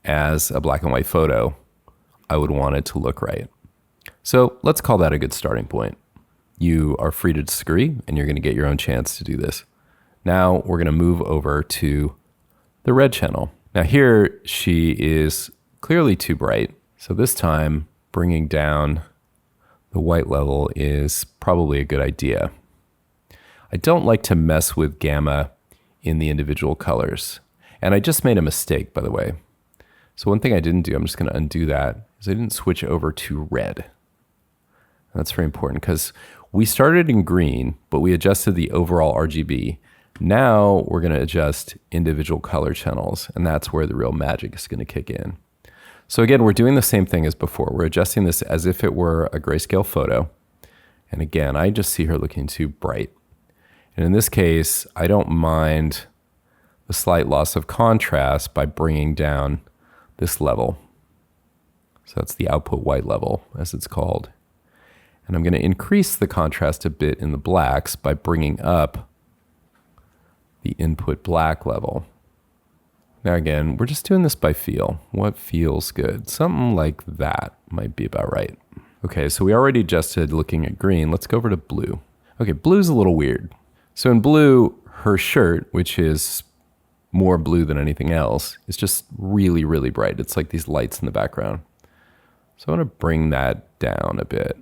as a black and white photo, I would want it to look right. So let's call that a good starting point. You are free to disagree, and you're going to get your own chance to do this. Now we're going to move over to the red channel. Now here she is clearly too bright. So this time bringing down the white level is probably a good idea. I don't like to mess with gamma in the individual colors. And I just made a mistake, by the way. So one thing I didn't do, I'm just going to undo that, is I didn't switch over to red. That's very important because we started in green, but we adjusted the overall RGB. Now we're going to adjust individual color channels, and that's where the real magic is going to kick in. So again, we're doing the same thing as before. We're adjusting this as if it were a grayscale photo. And again, I just see her looking too bright. And in this case, I don't mind the slight loss of contrast by bringing down this level. So that's the output white level, as it's called. And I'm going to increase the contrast a bit in the blacks by bringing up the input black level. Now again, we're just doing this by feel. What feels good? Something like that might be about right. Okay, so we already adjusted looking at green. Let's go over to blue. Okay, blue's a little weird. So in blue, her shirt, which is more blue than anything else, is just really, really bright. It's like these lights in the background. So I want to bring that down a bit.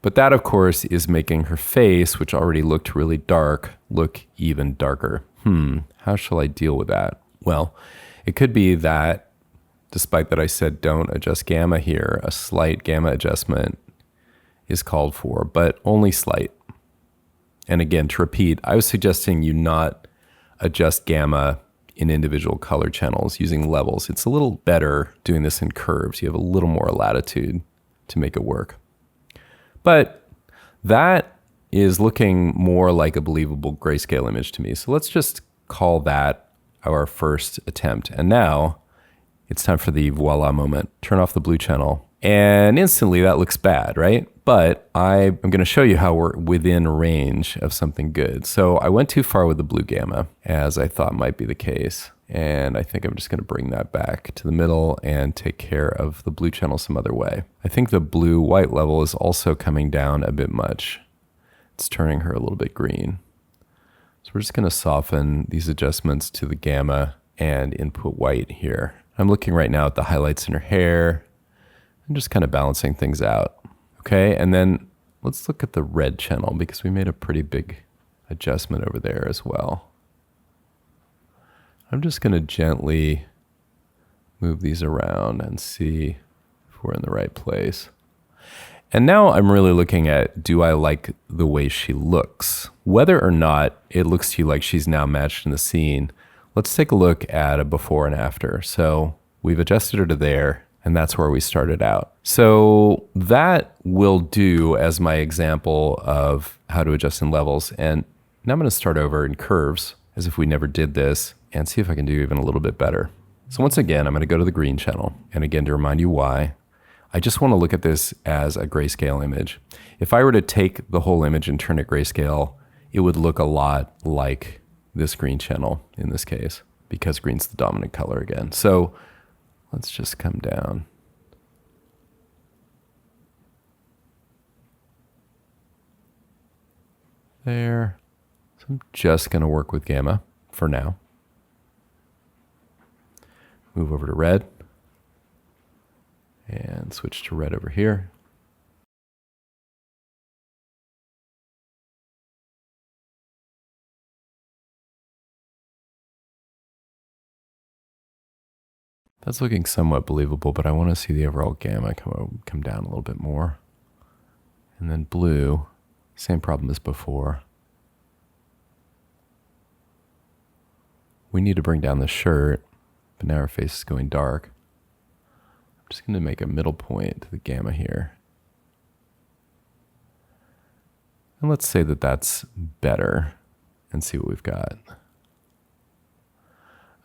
But that, of course, is making her face, which already looked really dark, look even darker. How shall I deal with that? Well, it could be that, despite that I said don't adjust gamma here, a slight gamma adjustment is called for, but only slight. And again, to repeat, I was suggesting you not adjust gamma in individual color channels using levels. It's a little better doing this in curves. You have a little more latitude to make it work. But that is looking more like a believable grayscale image to me. So let's just call that our first attempt. And now it's time for the voila moment. Turn off the blue channel. And instantly that looks bad, right? But I'm going to show you how we're within range of something good. So I went too far with the blue gamma, as I thought might be the case. And I think I'm just going to bring that back to the middle and take care of the blue channel some other way. I think the blue-white level is also coming down a bit much. It's turning her a little bit green. So we're just going to soften these adjustments to the gamma and input white here. I'm looking right now at the highlights in her hair and just kind of balancing things out. Okay, and then let's look at the red channel because we made a pretty big adjustment over there as well. I'm just going to gently move these around and see if we're in the right place. And now I'm really looking at, do I like the way she looks? Whether or not it looks to you like she's now matched in the scene, let's take a look at a before and after. So We've adjusted her to there, and that's where we started out. So that will do as my example of how to adjust in levels. And now I'm going to start over in curves as if we never did this and see if I can do even a little bit better. So once again, I'm going to go to the green channel. And again, to remind you why, I just want to look at this as a grayscale image. If I were to take the whole image and turn it grayscale, it would look a lot like this green channel in this case, because green's the dominant color again. So let's just come down. There. So I'm just going to work with gamma for now. Move over to red and switch to red over here. That's looking somewhat believable, but I want to see the overall gamma come down a little bit more. And then blue, same problem as before. We need to bring down the shirt, but now our face is going dark. I'm just going to make a middle point to the gamma here. And let's say that that's better and see what we've got.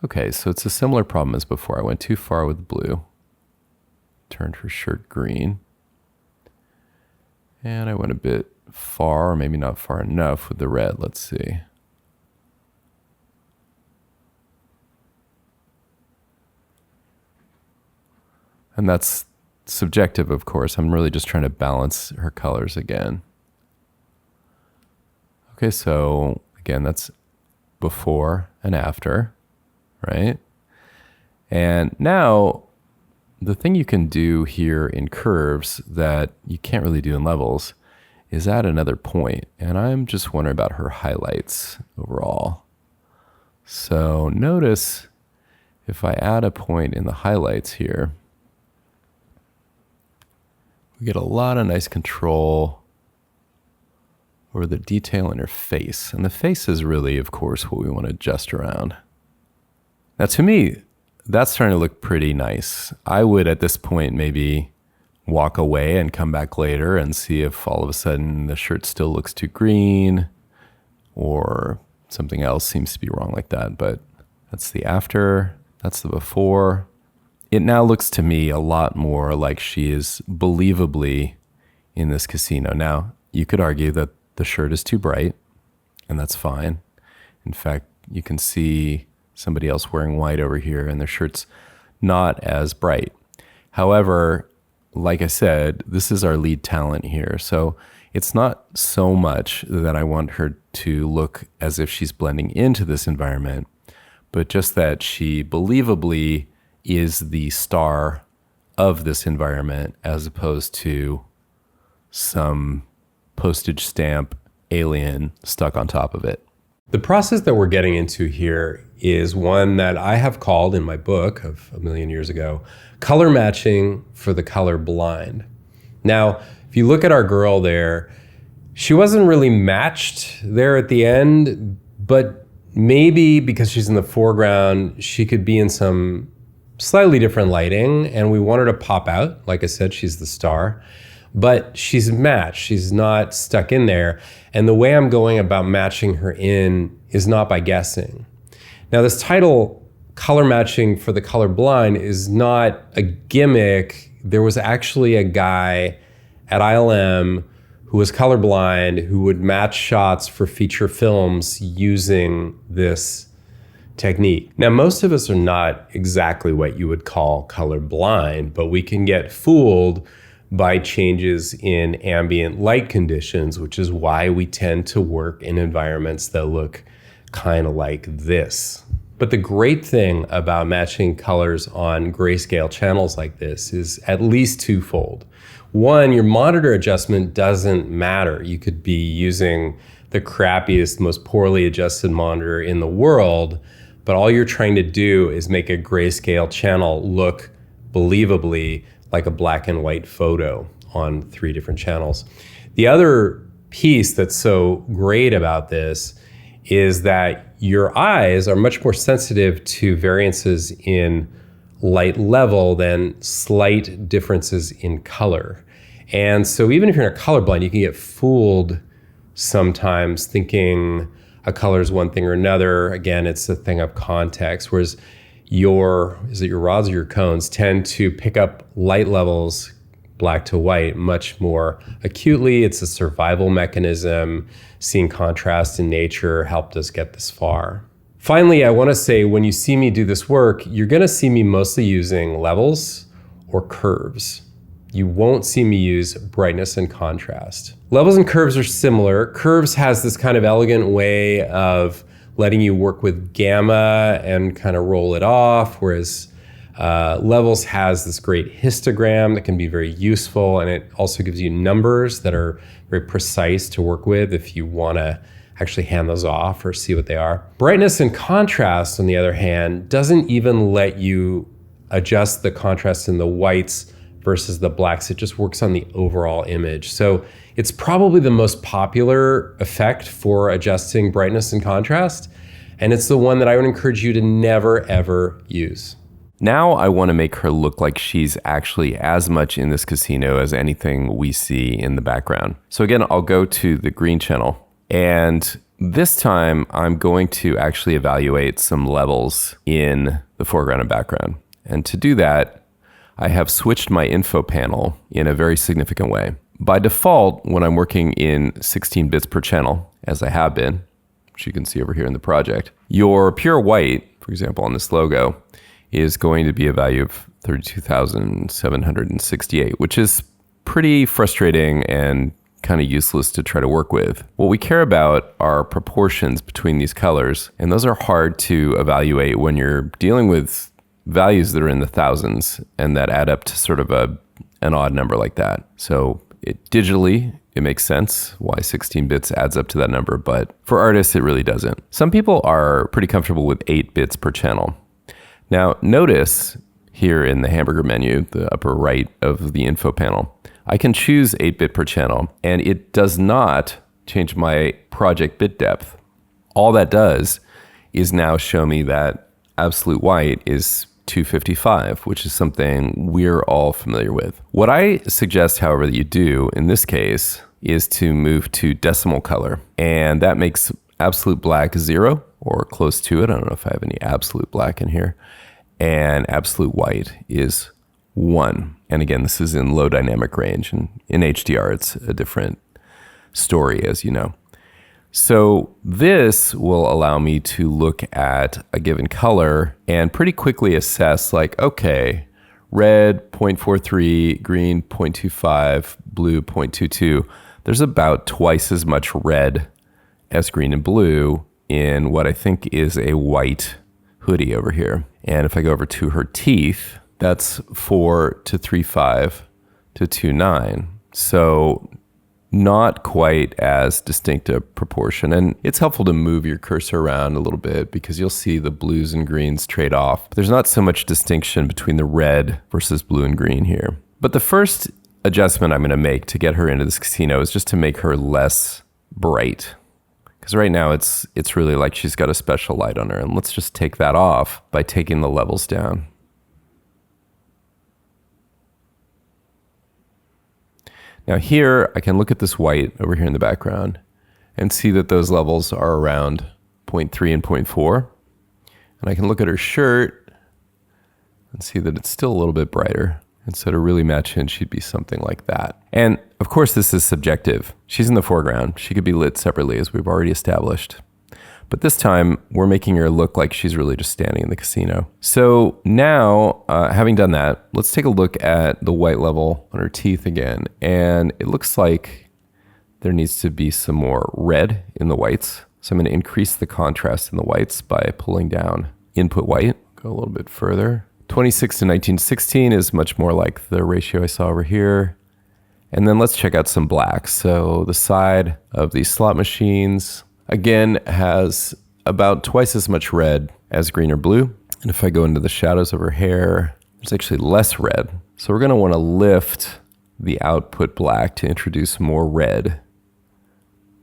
Okay, so it's a similar problem as before. I went too far with blue, turned her shirt green, and I went a bit far, or maybe not far enough with the red. Let's see. And that's subjective, of course. I'm really just trying to balance her colors again. Okay, so again, that's before and after, right? And now the thing you can do here in curves that you can't really do in levels is add another point. And I'm just wondering about her highlights overall. So notice if I add a point in the highlights here, we get a lot of nice control over the detail in her face. And the face is really, of course, what we want to adjust around. Now, to me, that's starting to look pretty nice. I would, at this point, maybe walk away and come back later and see if all of a sudden the shirt still looks too green or something else seems to be wrong like that. But that's the after, that's the before. It now looks to me a lot more like she is believably in this casino. Now, you could argue that the shirt is too bright, and that's fine. In fact, you can see somebody else wearing white over here, and their shirt's not as bright. However, like I said, this is our lead talent here. So it's not so much that I want her to look as if she's blending into this environment, but just that she believably is the star of this environment as opposed to some postage stamp alien stuck on top of it. The process that we're getting into here is one that I have called in my book of a million years ago, color matching for the color blind. Now, if you look at our girl there, she wasn't really matched there at the end, but maybe because she's in the foreground, she could be in some slightly different lighting, and we want her to pop out. Like I said, she's the star, but she's matched. She's not stuck in there. And the way I'm going about matching her in is not by guessing. Now, this title, Color Matching for the Color Blind, is not a gimmick. There was actually a guy at ILM who was colorblind who would match shots for feature films using this technique. Now, most of us are not exactly what you would call colorblind, but we can get fooled by changes in ambient light conditions, which is why we tend to work in environments that look kind of like this. But the great thing about matching colors on grayscale channels like this is at least twofold. One, your monitor adjustment doesn't matter. You could be using the crappiest, most poorly adjusted monitor in the world, but all you're trying to do is make a grayscale channel look believably like a black and white photo on 3 different channels. The other piece that's so great about this is that your eyes are much more sensitive to variances in light level than slight differences in color. And so even if you're not colorblind, you can get fooled sometimes thinking a color is one thing or another. Again, it's a thing of context, whereas your rods or your cones tend to pick up light levels, black to white, much more acutely. It's a survival mechanism. Seeing contrast in nature helped us get this far. Finally, I want to say when you see me do this work, you're going to see me mostly using levels or curves. You won't see me use brightness and contrast. Levels and curves are similar. Curves has this kind of elegant way of letting you work with gamma and kind of roll it off, whereas levels has this great histogram that can be very useful, and it also gives you numbers that are very precise to work with if you want to actually hand those off or see what they are. Brightness and contrast, on the other hand, doesn't even let you adjust the contrast in the whites versus the blacks. It just works on the overall image. So it's probably the most popular effect for adjusting brightness and contrast, and it's the one that I would encourage you to never, ever use. Now I want to make her look like she's actually as much in this casino as anything we see in the background. So again, I'll go to the green channel, and this time I'm going to actually evaluate some levels in the foreground and background. And to do that, I have switched my info panel in a very significant way. By default, when I'm working in 16 bits per channel, as I have been, which you can see over here in the project, your pure white, for example, on this logo, is going to be a value of 32,768, which is pretty frustrating and kind of useless to try to work with. What we care about are proportions between these colors, and those are hard to evaluate when you're dealing with values that are in the thousands and that add up to sort of an odd number like that. So digitally, it makes sense why 16 bits adds up to that number, but for artists, it really doesn't. Some people are pretty comfortable with 8 bits per channel. Now, notice here in the hamburger menu, the upper right of the info panel, I can choose 8-bit per channel, and it does not change my project bit depth. All that does is now show me that absolute white is 255, which is something we're all familiar with. What I suggest, however, that you do in this case is to move to decimal color, and that makes absolute black 0 or close to it. I don't know if I have any absolute black in here. And absolute white is 1. And again, this is in low dynamic range, and in HDR, it's a different story, as you know. So this will allow me to look at a given color and pretty quickly assess, like, okay, red 0.43, green 0.25, blue 0.22. There's about twice as much red as green and blue in what I think is a white hoodie over here. And if I go over to her teeth, that's 4 to 3.5 to 2.9. So not quite as distinct a proportion. And it's helpful to move your cursor around a little bit because you'll see the blues and greens trade off. There's not so much distinction between the red versus blue and green here. But the first adjustment I'm going to make to get her into this casino is just to make her less bright. Because right now it's really like she's got a special light on her. And let's just take that off by taking the levels down. Now here, I can look at this white over here in the background and see that those levels are around 0.3 and 0.4. And I can look at her shirt and see that it's still a little bit brighter. And so to really match in, she'd be something like that. And of course, this is subjective. She's in the foreground. She could be lit separately, as we've already established. But this time, we're making her look like she's really just standing in the casino. So now, having done that, let's take a look at the white level on her teeth again. And it looks like there needs to be some more red in the whites. So I'm going to increase the contrast in the whites by pulling down input white. Go a little bit further. 26 to 1916 is much more like the ratio I saw over here. And then let's check out some blacks. So the side of these slot machines, again, has about twice as much red as green or blue. And if I go into the shadows of her hair, there's actually less red. So we're gonna wanna lift the output black to introduce more red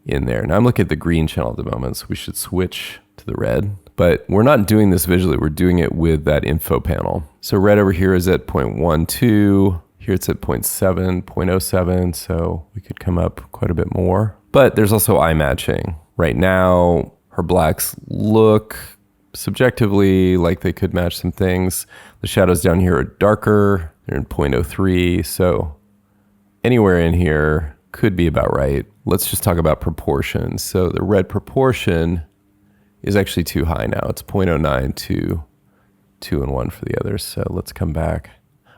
in there. Now I'm looking at the green channel at the moment, so we should switch to the red. but we're not doing this visually. We're doing it with that info panel. So red over here is at 0.12. Here it's at 0.7, 0.07. So we could come up quite a bit more. But there's also eye matching. Right now, her blacks look subjectively like they could match some things. The shadows down here are darker. They're in 0.03. So anywhere in here could be about right. Let's just talk about proportions. So the red proportion is actually too high now. It's 0.09 to 2 and 1 for the others. So let's come back.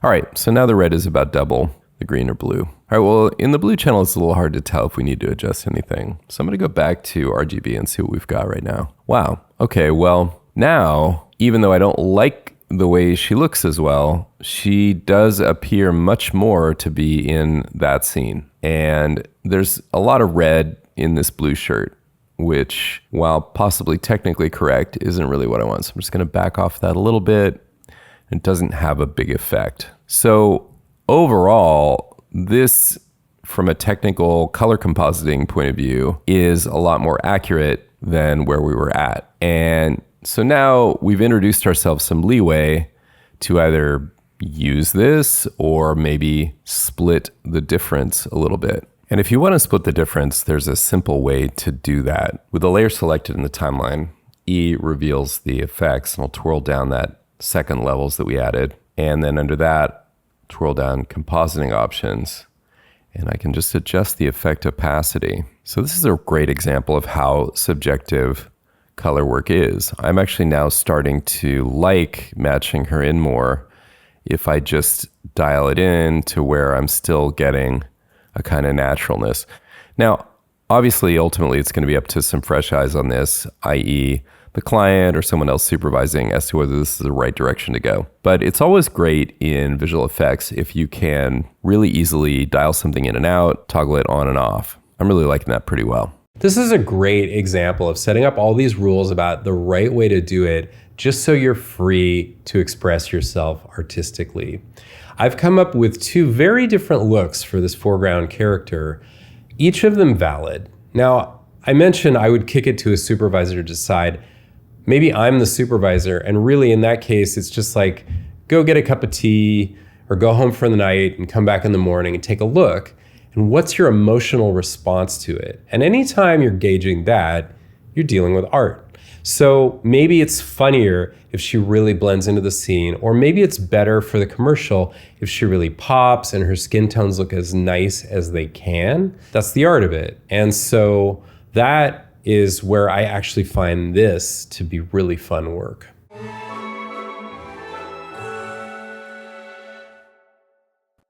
All right, so now the red is about double the green or blue. All right, well, in the blue channel, it's a little hard to tell if we need to adjust anything. So I'm gonna go back to RGB and see what we've got right now. Wow, okay, well, now, even though I don't like the way she looks as well, she does appear much more to be in that scene. And there's a lot of red in this blue shirt, which, while possibly technically correct, isn't really what I want. So I'm just gonna back off that a little bit. It doesn't have a big effect. So overall, this, from a technical color compositing point of view, is a lot more accurate than where we were at. And so now we've introduced ourselves some leeway to either use this or maybe split the difference a little bit. And if you want to split the difference, there's a simple way to do that. With the layer selected in the timeline, E reveals the effects, and I'll twirl down that second levels that we added. And then under that, twirl down compositing options, and I can just adjust the effect opacity. So this is a great example of how subjective color work is. I'm actually now starting to like matching her in more if I just dial it in to where I'm still getting a kind of naturalness. Now, obviously, ultimately, it's going to be up to some fresh eyes on this, i.e. the client or someone else supervising as to whether this is the right direction to go. But it's always great in visual effects if you can really easily dial something in and out, toggle it on and off. I'm really liking that pretty well. This is a great example of setting up all these rules about the right way to do it, just so you're free to express yourself artistically. I've come up with two very different looks for this foreground character, each of them valid. Now, I mentioned I would kick it to a supervisor to decide. Maybe I'm the supervisor, and really in that case, it's just like, go get a cup of tea or go home for the night and come back in the morning and take a look. And what's your emotional response to it? And anytime you're gauging that, you're dealing with art. So maybe it's funnier if she really blends into the scene, or maybe it's better for the commercial if she really pops and her skin tones look as nice as they can. That's the art of it. And so that is where I actually find this to be really fun work.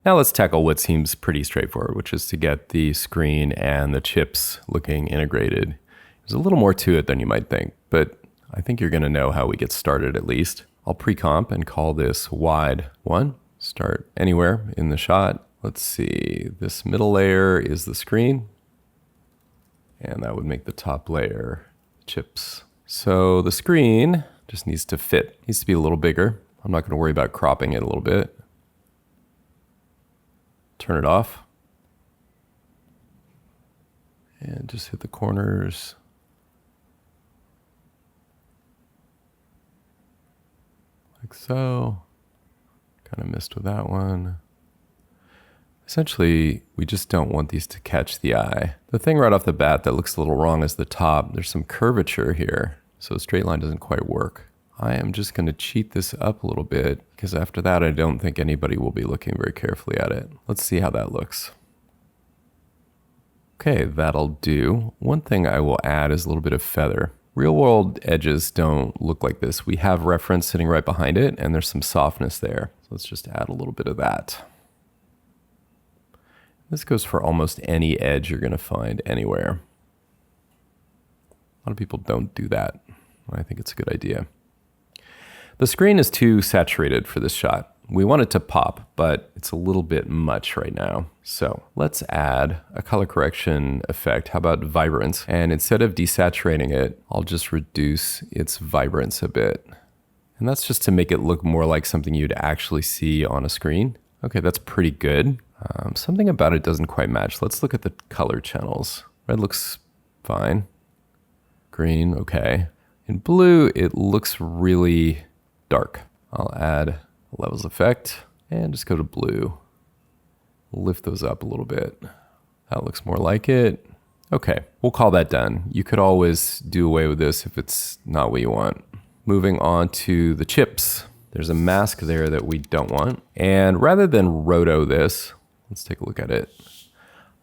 Now let's tackle what seems pretty straightforward, which is to get the screen and the chips looking integrated. There's a little more to it than you might think, but I think you're gonna know how we get started at least. I'll pre-comp and call this wide 1. Start anywhere in the shot. Let's see, this middle layer is the screen, and that would make the top layer chips. So the screen just needs to fit, needs to be a little bigger. I'm not gonna worry about cropping it a little bit. Turn it off. And just hit the corners. Like so. Kind of missed with that one. Essentially, we just don't want these to catch the eye. The thing right off the bat that looks a little wrong is the top. There's some curvature here, so a straight line doesn't quite work. I am just going to cheat this up a little bit, because after that, I don't think anybody will be looking very carefully at it. Let's see how that looks. Okay, that'll do. One thing I will add is a little bit of feather. Real world edges don't look like this. We have reference sitting right behind it, and there's some softness there. So let's just add a little bit of that. This goes for almost any edge you're going to find anywhere. A lot of people don't do that. I think it's a good idea. The screen is too saturated for this shot. We want it to pop, but it's a little bit much right now. So let's add a color correction effect. How about vibrance? And instead of desaturating it, I'll just reduce its vibrance a bit. And that's just to make it look more like something you'd actually see on a screen. Okay, that's pretty good. Something about it doesn't quite match. Let's look at the color channels. Red looks fine. Green, okay. In blue, it looks really dark. I'll add a levels effect and just go to blue. Lift those up a little bit. That looks more like it. Okay, we'll call that done. You could always do away with this if it's not what you want. Moving on to the chips. There's a mask there that we don't want. And rather than roto this, let's take a look at it.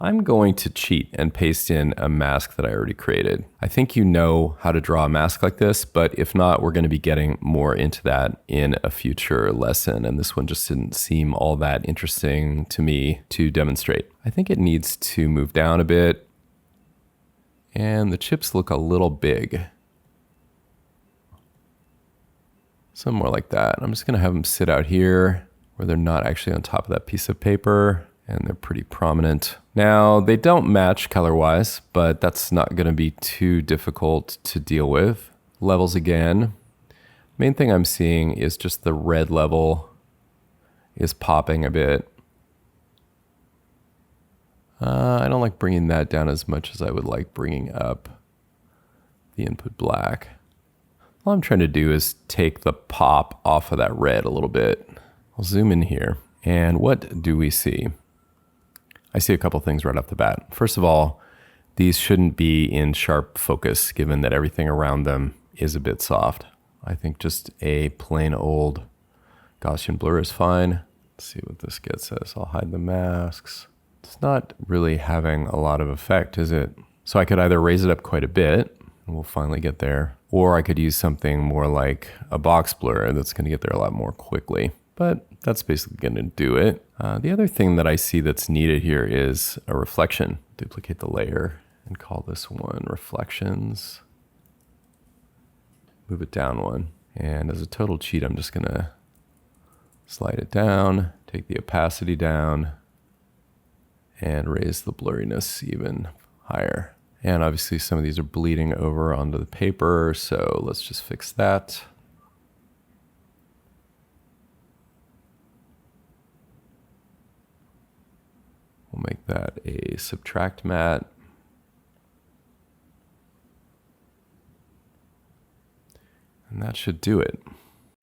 I'm going to cheat and paste in a mask that I already created. I think you know how to draw a mask like this, but if not, we're going to be getting more into that in a future lesson. And this one just didn't seem all that interesting to me to demonstrate. I think it needs to move down a bit. And the chips look a little big. Something more like that. I'm just going to have them sit out here where they're not actually on top of that piece of paper. And they're pretty prominent. Now, they don't match color-wise, but that's not going to be too difficult to deal with. Levels again. Main thing I'm seeing is just the red level is popping a bit. I don't like bringing that down as much as I would like bringing up the input black. All I'm trying to do is take the pop off of that red a little bit. I'll zoom in here. And what do we see? I see a couple things right off the bat. First of all, these shouldn't be in sharp focus given that everything around them is a bit soft. I think just a plain old Gaussian blur is fine. Let's see what this gets us. I'll hide the masks. It's not really having a lot of effect, is it? So I could either raise it up quite a bit, and we'll finally get there, or I could use something more like a box blur that's going to get there a lot more quickly. But that's basically going to do it. The other thing that I see that's needed here is a reflection. Duplicate the layer and call this one reflections. Move it down one. And as a total cheat, I'm just going to slide it down, take the opacity down, and raise the blurriness even higher. And obviously some of these are bleeding over onto the paper, so let's just fix that. We'll make that a subtract matte. And that should do it.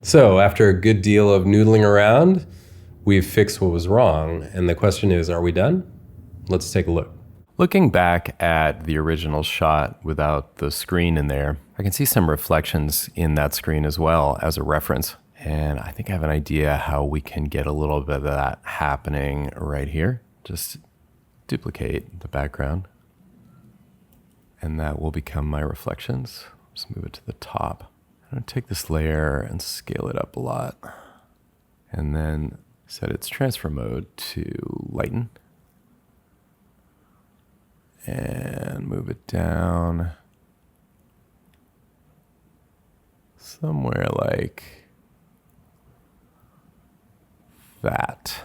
So after a good deal of noodling around, we've fixed what was wrong. And the question is, are we done? Let's take a look. Looking back at the original shot without the screen in there, I can see some reflections in that screen as well as a reference. And I think I have an idea how we can get a little bit of that happening right here. Just duplicate the background and that will become my reflections. Just move it to the top. I'm going to take this layer and scale it up a lot and then set its transfer mode to lighten and move it down somewhere like that.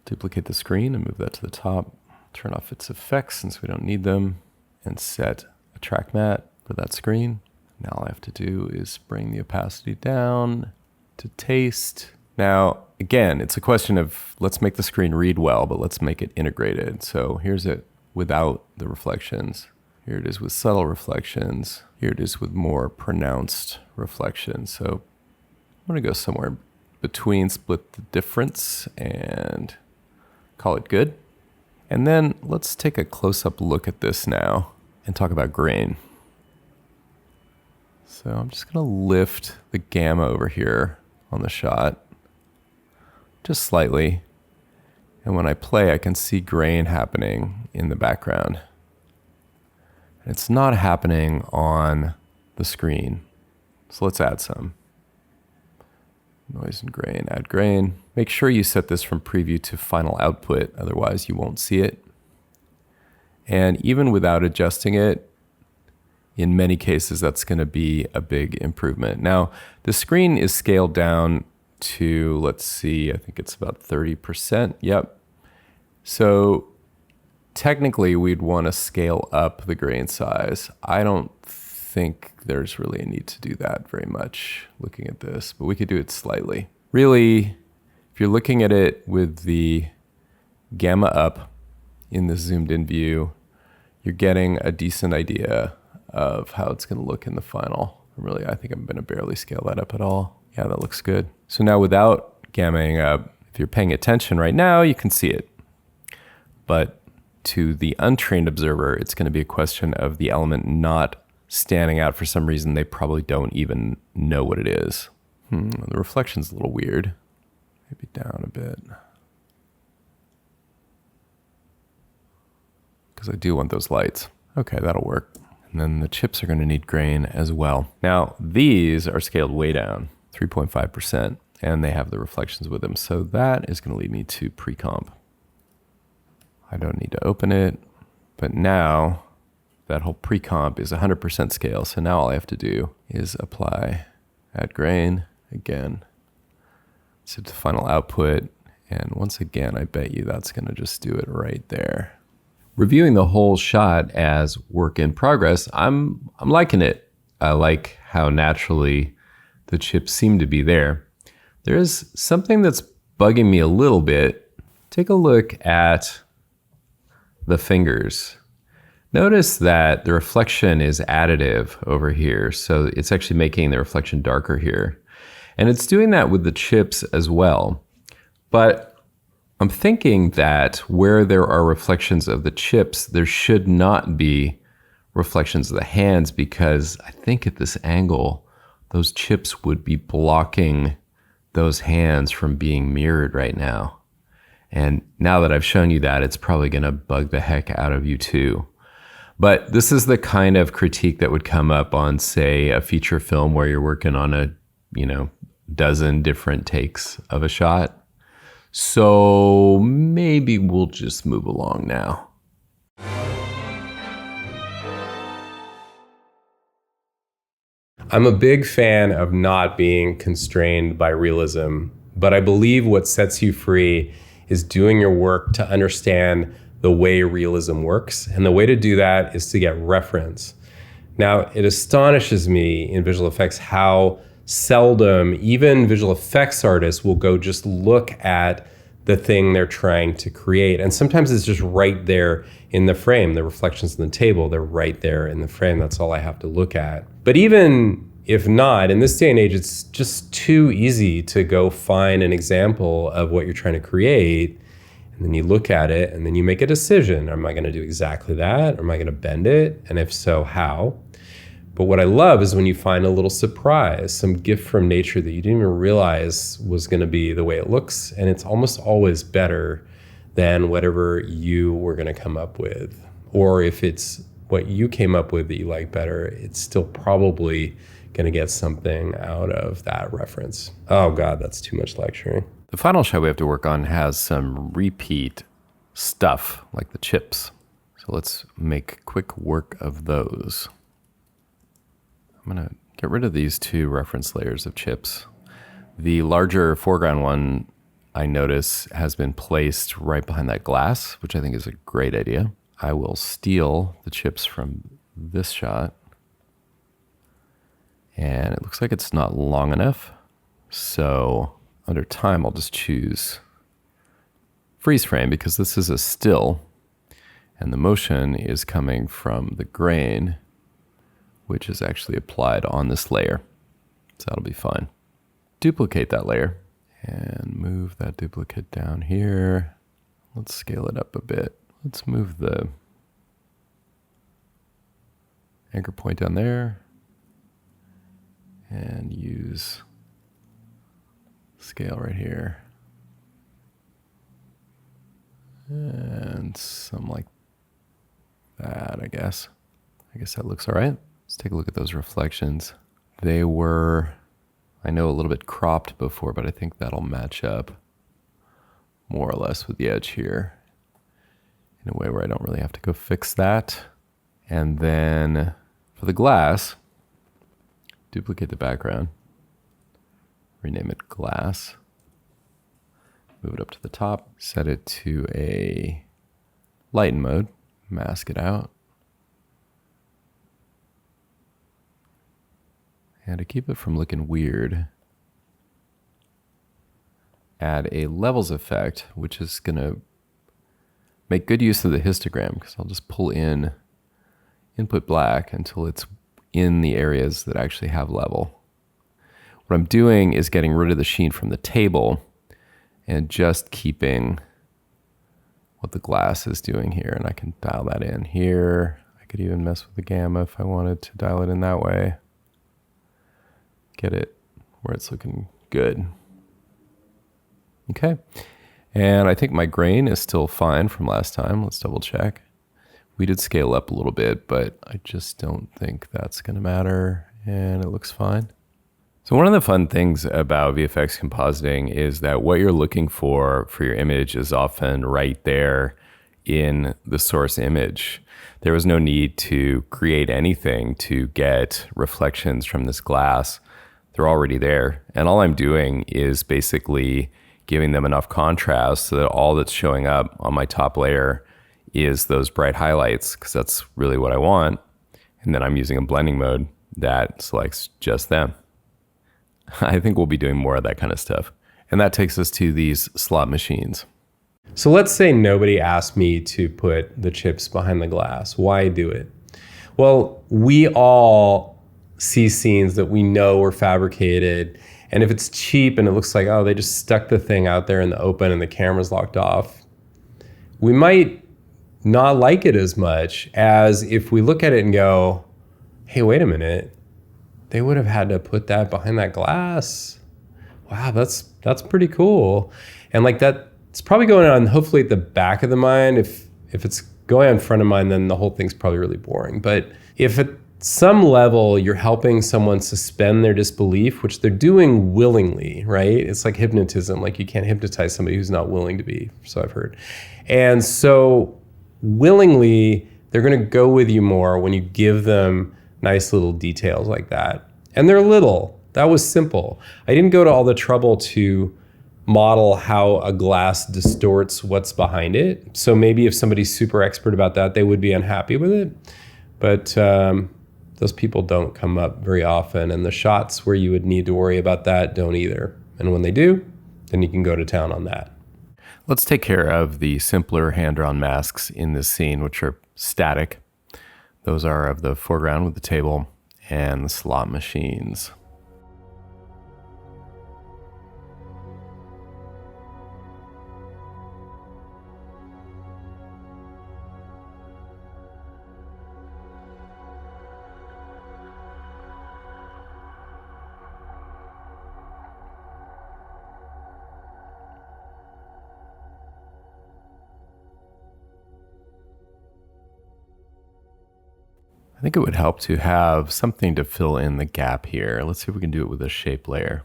Duplicate the screen and move that to the top. Turn off its effects since we don't need them and set a track matte for that screen. Now all I have to do is bring the opacity down to taste. Now, again, it's a question of let's make the screen read well, but let's make it integrated. So here's it without the reflections. Here it is with subtle reflections. Here it is with more pronounced reflections. So I'm gonna go somewhere between, split the difference and call it good. And then let's take a close-up look at this now and talk about grain. So I'm just gonna lift the gamma over here on the shot, just slightly. And when I play, I can see grain happening in the background. And it's not happening on the screen. So let's add some. Noise and grain, add grain. Make sure you set this from preview to final output, otherwise you won't see it. And even without adjusting it, in many cases, that's gonna be a big improvement. Now, the screen is scaled down to, let's see, I think it's about 30%, yep. So technically we'd wanna scale up the grain size. I don't think there's really a need to do that very much looking at this, but we could do it slightly. Really, if you're looking at it with the gamma up in the zoomed in view, you're getting a decent idea of how it's going to look in the final Really, I think I'm going to barely scale that up at all. Yeah, that looks good. So now without gammaing up, if you're paying attention right now, you can see it. But to the untrained observer, it's going to be a question of the element not standing out for some reason. They probably don't even know what it is. The reflection's a little weird. Maybe down a bit. Because I do want those lights. Okay, that'll work. And then the chips are going to need grain as well. Now, these are scaled way down, 3.5%, and they have the reflections with them. So that is going to lead me to pre-comp. I don't need to open it, but now that whole pre-comp is 100% scale. So now all I have to do is apply, add grain again. Set the final output. And once again, I bet you that's going to just do it right there. Reviewing the whole shot as work in progress, I'm liking it. I like how naturally the chips seem to be there. There is something that's bugging me a little bit. Take a look at the fingers. Notice that the reflection is additive over here. So it's actually making the reflection darker here. And it's doing that with the chips as well. But I'm thinking that where there are reflections of the chips, there should not be reflections of the hands, because I think at this angle, those chips would be blocking those hands from being mirrored right now. And now that I've shown you that, it's probably going to bug the heck out of you too. But this is the kind of critique that would come up on, say, a feature film where you're working on a, dozen different takes of a shot. So maybe we'll just move along now. I'm a big fan of not being constrained by realism, but I believe what sets you free is doing your work to understand the way realism works. And the way to do that is to get reference. Now, it astonishes me in visual effects how seldom even visual effects artists will go just look at the thing they're trying to create. And sometimes it's just right there in the frame. The reflections on the table, they're right there in the frame. That's all I have to look at. But even if not, in this day and age, it's just too easy to go find an example of what you're trying to create. And then you look at it and then you make a decision. Am I going to do exactly that? Or am I going to bend it? And if so, how? But what I love is when you find a little surprise, some gift from nature that you didn't even realize was going to be the way it looks. And it's almost always better than whatever you were going to come up with. Or if it's what you came up with that you like better, it's still probably going to get something out of that reference. Oh God, that's too much lecturing. The final shot we have to work on has some repeat stuff, like the chips. So let's make quick work of those. I'm going to get rid of these two reference layers of chips. The larger foreground one, I notice, has been placed right behind that glass, which I think is a great idea. I will steal the chips from this shot. And it looks like it's not long enough. So under time, I'll just choose freeze frame, because this is a still and the motion is coming from the grain, which is actually applied on this layer. So that'll be fine. Duplicate that layer and move that duplicate down here. Let's scale it up a bit. Let's move the anchor point down there and use scale right here. And some like that, I guess. I guess that looks all right. Let's take a look at those reflections. They were, I know, a little bit cropped before, but I think that'll match up more or less with the edge here in a way where I don't really have to go fix that. And then for the glass, duplicate the background, rename it glass, move it up to the top, set it to a lighten mode, mask it out. And to keep it from looking weird, add a levels effect, which is going to make good use of the histogram, because I'll just pull in input black until it's in the areas that actually have level. What I'm doing is getting rid of the sheen from the table and just keeping what the glass is doing here. And I can dial that in here. I could even mess with the gamma if I wanted to dial it in that way. Get it where it's looking good. Okay. And I think my grain is still fine from last time. Let's double check. We did scale up a little bit, but I just don't think that's going to matter. And it looks fine. So one of the fun things about VFX compositing is that what you're looking for your image is often right there in the source image. There was no need to create anything to get reflections from this glass. They're already there. And all I'm doing is basically giving them enough contrast so that all that's showing up on my top layer is those bright highlights, because that's really what I want. And then I'm using a blending mode that selects just them. I think we'll be doing more of that kind of stuff. And that takes us to these slot machines. So let's say nobody asked me to put the chips behind the glass. Why do it? Well, we all see scenes that we know were fabricated. And if it's cheap and it looks like, oh, they just stuck the thing out there in the open and the camera's locked off, we might not like it as much as if we look at it and go, hey, wait a minute. They would have had to put that behind that glass. Wow, that's pretty cool. And like that, it's probably going on hopefully at the back of the mind. If it's going on front of mind, then the whole thing's probably really boring. But if at some level you're helping someone suspend their disbelief, which they're doing willingly, right? It's like hypnotism. Like you can't hypnotize somebody who's not willing to be, so I've heard. And so willingly, they're gonna go with you more when you give them nice little details like that. And they're little. That was simple. I didn't go to all the trouble to model how a glass distorts what's behind it. So maybe if somebody's super expert about that, they would be unhappy with it. But those people don't come up very often. And the shots where you would need to worry about that don't either. And when they do, then you can go to town on that. Let's take care of the simpler hand-drawn masks in this scene, which are static. Those are of the foreground with the table and the slot machines. I think it would help to have something to fill in the gap here. Let's see if we can do it with a shape layer.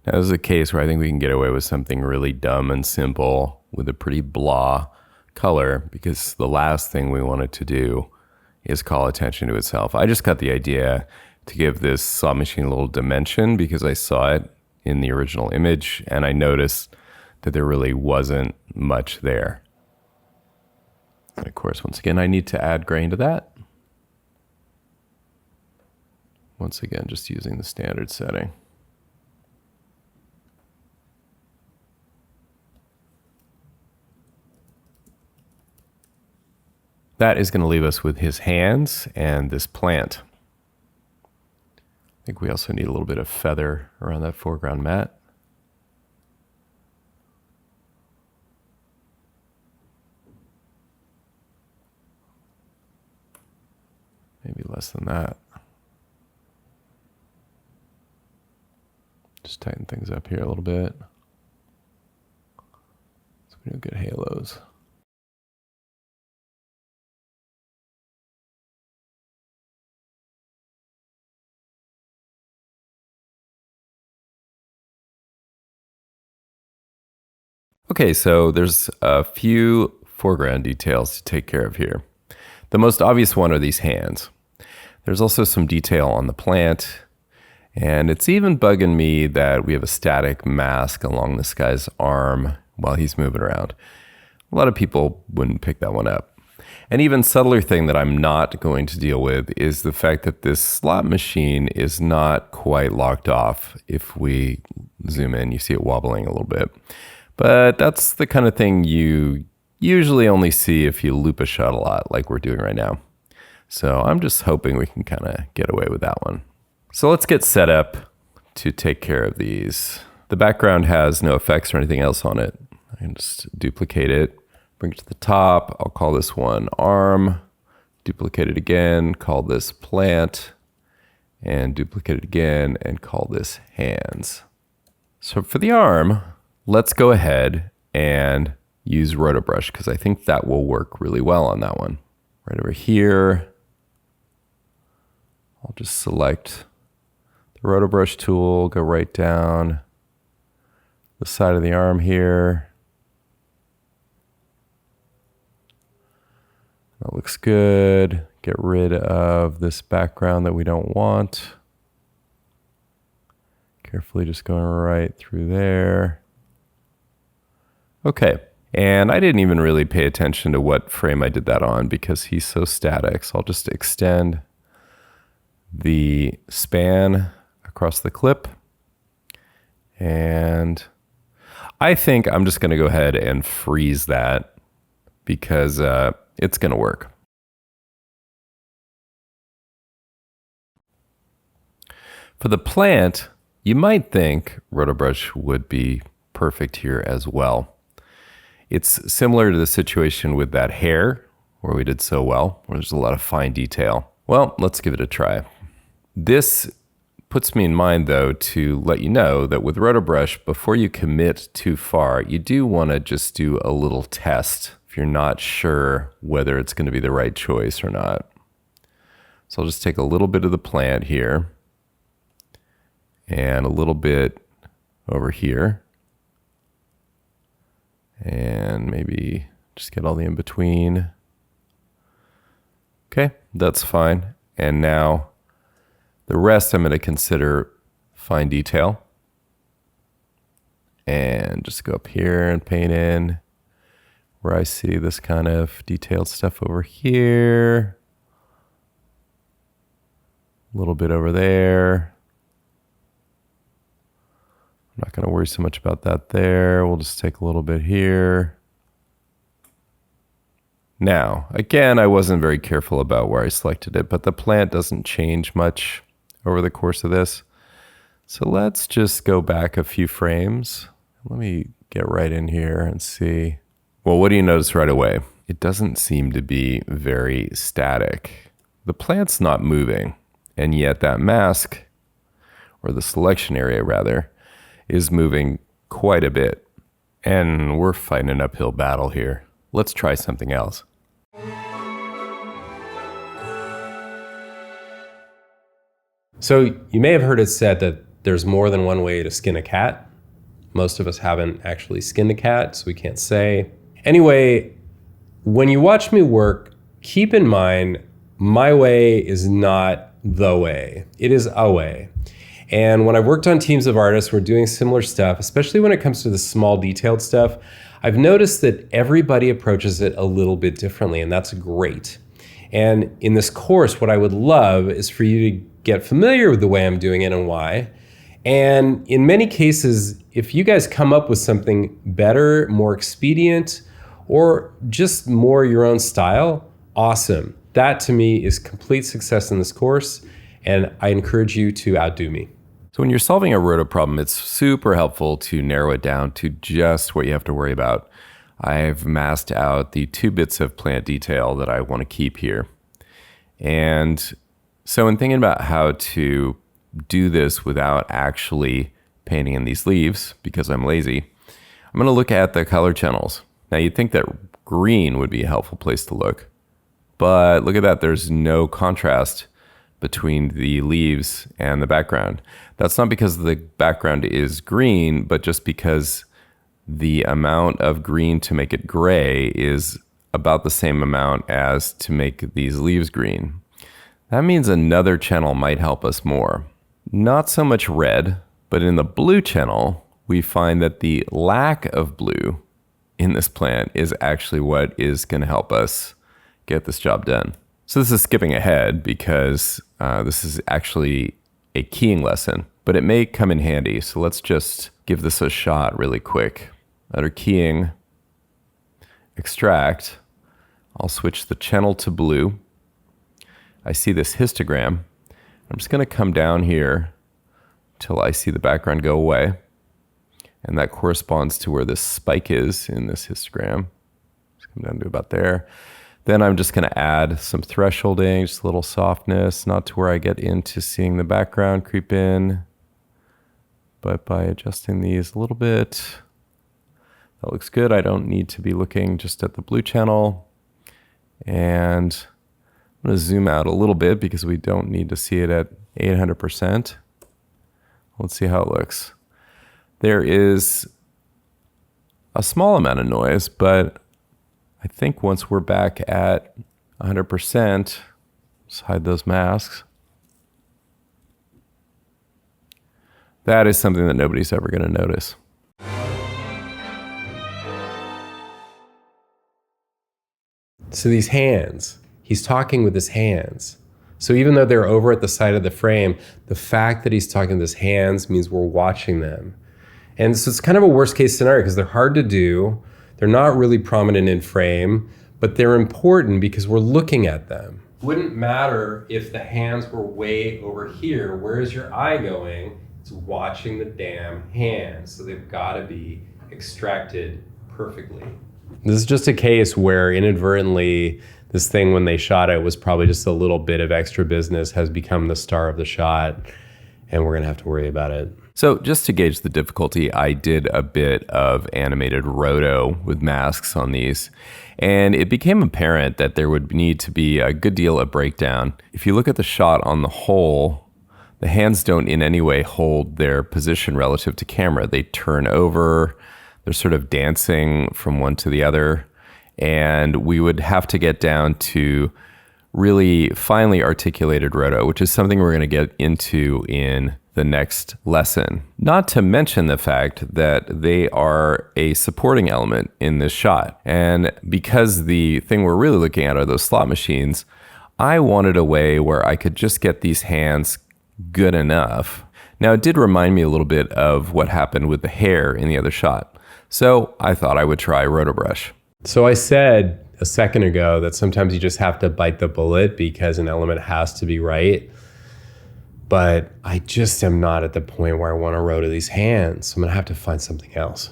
Now, this is a case where I think we can get away with something really dumb and simple with a pretty blah color, because the last thing we want it to do is call attention to itself. I just got the idea to give this slot machine a little dimension because I saw it in the original image and I noticed that there really wasn't much there. And of course, once again, I need to add grain to that. Once again, just using the standard setting. That is going to leave us with his hands and this plant. I think we also need a little bit of feather around that foreground mat. Maybe less than that. Just tighten things up here a little bit. So we do good halos. Okay, so there's a few foreground details to take care of here. The most obvious one are these hands. There's also some detail on the plant. And it's even bugging me that we have a static mask along this guy's arm while he's moving around. A lot of people wouldn't pick that one up. An even subtler thing that I'm not going to deal with is the fact that this slot machine is not quite locked off. If we zoom in, you see it wobbling a little bit. But that's the kind of thing you usually only see if you loop a shot a lot, like we're doing right now. So I'm just hoping we can kind of get away with that one. So let's get set up to take care of these. The background has no effects or anything else on it. I can just duplicate it, bring it to the top. I'll call this one arm, duplicate it again, call this plant, and duplicate it again and call this hands. So for the arm, let's go ahead and use Roto Brush because I think that will work really well on that one. Right over here, I'll just select the Roto Brush tool, go right down the side of the arm here. That looks good. Get rid of this background that we don't want. Carefully just going right through there. Okay, and I didn't even really pay attention to what frame I did that on because he's so static. So I'll just extend the span across the clip. And I think I'm just gonna go ahead and freeze that because it's gonna work. For the plant, you might think Roto Brush would be perfect here as well. It's similar to the situation with that hair where we did so well, where there's a lot of fine detail. Well, let's give it a try. This puts me in mind though to let you know that with Roto Brush, before you commit too far, you do want to just do a little test if you're not sure whether it's going to be the right choice or not. So I'll just take a little bit of the plant here and a little bit over here. And maybe just get all the in-between. Okay, that's fine. And now the rest I'm going to consider fine detail. And just go up here and paint in where I see this kind of detailed stuff over here. A little bit over there. I'm not going to worry so much about that there. We'll just take a little bit here. Now, again, I wasn't very careful about where I selected it, but the plant doesn't change much over the course of this. So let's just go back a few frames. Let me get right in here and see. Well, what do you notice right away? It doesn't seem to be very static. The plant's not moving, and yet that mask, or the selection area rather, is moving quite a bit. And we're fighting an uphill battle here. Let's try something else. So you may have heard it said that there's more than one way to skin a cat. Most of us haven't actually skinned a cat, so we can't say. Anyway, when you watch me work, keep in mind, my way is not the way. It is a way. And when I've worked on teams of artists who are doing similar stuff, especially when it comes to the small detailed stuff, I've noticed that everybody approaches it a little bit differently, and that's great. And in this course, what I would love is for you to get familiar with the way I'm doing it and why. And in many cases, if you guys come up with something better, more expedient, or just more your own style, awesome. That to me is complete success in this course, and I encourage you to outdo me. So when you're solving a roto problem, it's super helpful to narrow it down to just what you have to worry about. I've masked out the 2 bits of plant detail that I want to keep here. And so in thinking about how to do this without actually painting in these leaves, because I'm lazy, I'm going to look at the color channels. Now you'd think that green would be a helpful place to look, but look at that, there's no contrast between the leaves and the background. That's not because the background is green, but just because the amount of green to make it gray is about the same amount as to make these leaves green. That means another channel might help us more. Not so much red, but in the blue channel, we find that the lack of blue in this plant is actually what is going to help us get this job done. So this is skipping ahead because this is actually a keying lesson, but it may come in handy. So let's just give this a shot really quick. Under keying, extract, I'll switch the channel to blue. I see this histogram. I'm just going to come down here till I see the background go away. And that corresponds to where this spike is in this histogram. Just come down to about there. Then I'm just going to add some thresholding, just a little softness, not to where I get into seeing the background creep in, but by adjusting these a little bit. That looks good. I don't need to be looking just at the blue channel. And I'm going to zoom out a little bit because we don't need to see it at 800%. Let's see how it looks. There is a small amount of noise, but I think once we're back at 100%, let's hide those masks. That is something that nobody's ever going to notice. So these hands, he's talking with his hands. So even though they're over at the side of the frame, the fact that he's talking with his hands means we're watching them. And so it's kind of a worst case scenario because they're hard to do. They're not really prominent in frame, but they're important because we're looking at them. Wouldn't matter if the hands were way over here. Where is your eye going? It's watching the damn hands. So they've got to be extracted perfectly. This is just a case where inadvertently, this thing when they shot it was probably just a little bit of extra business, has become the star of the shot, and we're gonna have to worry about it. So just to gauge the difficulty, I did a bit of animated roto with masks on these, and it became apparent that there would need to be a good deal of breakdown. If you look at the shot on the whole, the hands don't in any way hold their position relative to camera. They turn over, they're sort of dancing from one to the other, and we would have to get down to really finely articulated roto, which is something we're going to get into in the next lesson. Not to mention the fact that they are a supporting element in this shot. And because the thing we're really looking at are those slot machines, I wanted a way where I could just get these hands good enough. Now, it did remind me a little bit of what happened with the hair in the other shot. So I thought I would try RotoBrush. So I said a second ago that sometimes you just have to bite the bullet because an element has to be right. But I just am not at the point where I want to roto these hands. So I'm going to have to find something else.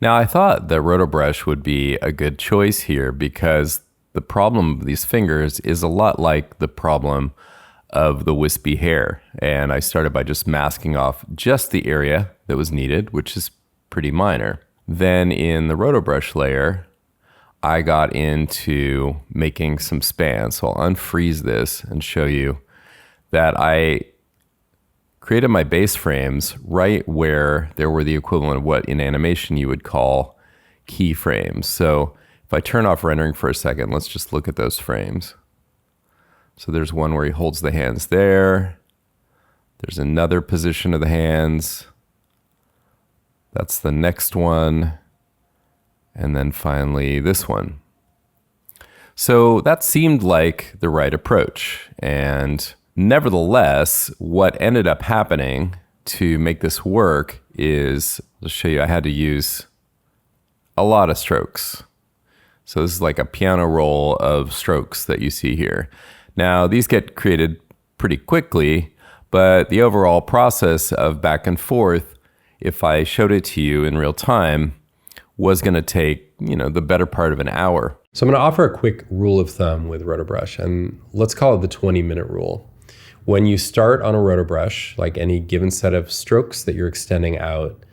Now, I thought that RotoBrush would be a good choice here because the problem of these fingers is a lot like the problem of the wispy hair. And I started by just masking off just the area that was needed, which is pretty minor. Then in the RotoBrush layer, I got into making some spans. So I'll unfreeze this and show you that I created my base frames right where there were the equivalent of what in animation you would call keyframes. So if I turn off rendering for a second, let's just look at those frames. So there's one where he holds the hands there. There's another position of the hands. That's the next one. And then finally this one. So that seemed like the right approach. And nevertheless, what ended up happening to make this work is, I'll show you, I had to use a lot of strokes. So this is like a piano roll of strokes that you see here. Now, these get created pretty quickly, but the overall process of back and forth, if I showed it to you in real time, was going to take, the better part of an hour. So I'm going to offer a quick rule of thumb with RotoBrush, and let's call it the 20-minute rule. When you start on a RotoBrush, like any given set of strokes that you're extending out,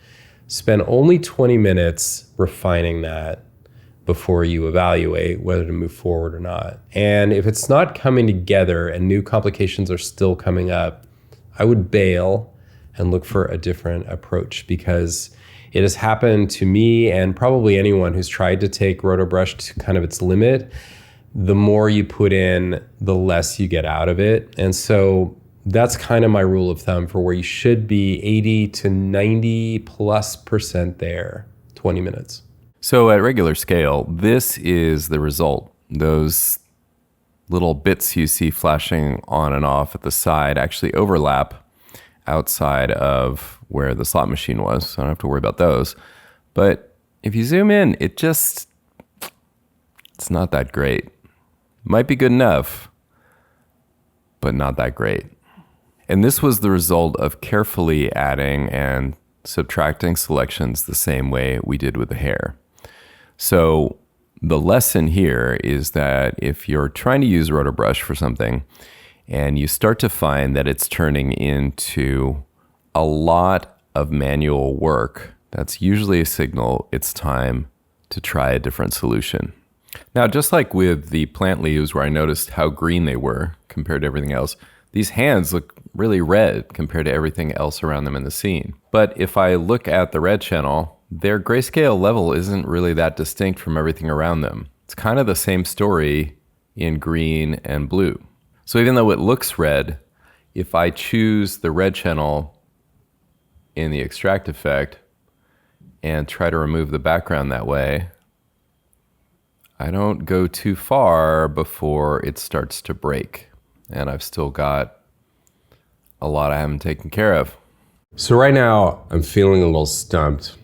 spend only 20 minutes refining that before you evaluate whether to move forward or not. And if it's not coming together and new complications are still coming up, I would bail and look for a different approach, because it has happened to me and probably anyone who's tried to take RotoBrush to kind of its limit. The more you put in, the less you get out of it. And so that's kind of my rule of thumb for where you should be 80 to 90+% there, 20 minutes. So at regular scale, this is the result. Those little bits you see flashing on and off at the side actually overlap outside of where the slot machine was. So I don't have to worry about those. But if you zoom in, it's not that great. Might be good enough, but not that great. And this was the result of carefully adding and subtracting selections the same way we did with the hair. So the lesson here is that if you're trying to use RotoBrush for something and you start to find that it's turning into a lot of manual work, that's usually a signal it's time to try a different solution. Now, just like with the plant leaves where I noticed how green they were compared to everything else, these hands look really red compared to everything else around them in the scene. But if I look at the red channel, their grayscale level isn't really that distinct from everything around them. It's kind of the same story in green and blue. So even though it looks red, if I choose the red channel in the extract effect and try to remove the background that way, I don't go too far before it starts to break. And I've still got a lot I haven't taken care of. So right now, I'm feeling a little stumped.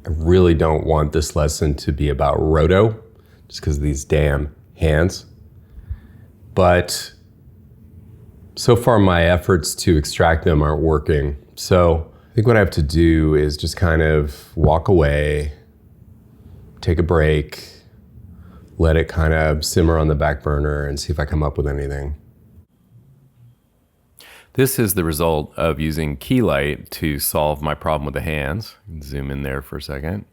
I really don't want this lesson to be about roto, just because of these damn hands. But so far, my efforts to extract them aren't working. So I think what I have to do is just kind of walk away, take a break, let it kind of simmer on the back burner and see if I come up with anything. This is the result of using key light to solve my problem with the hands. Zoom in there for a second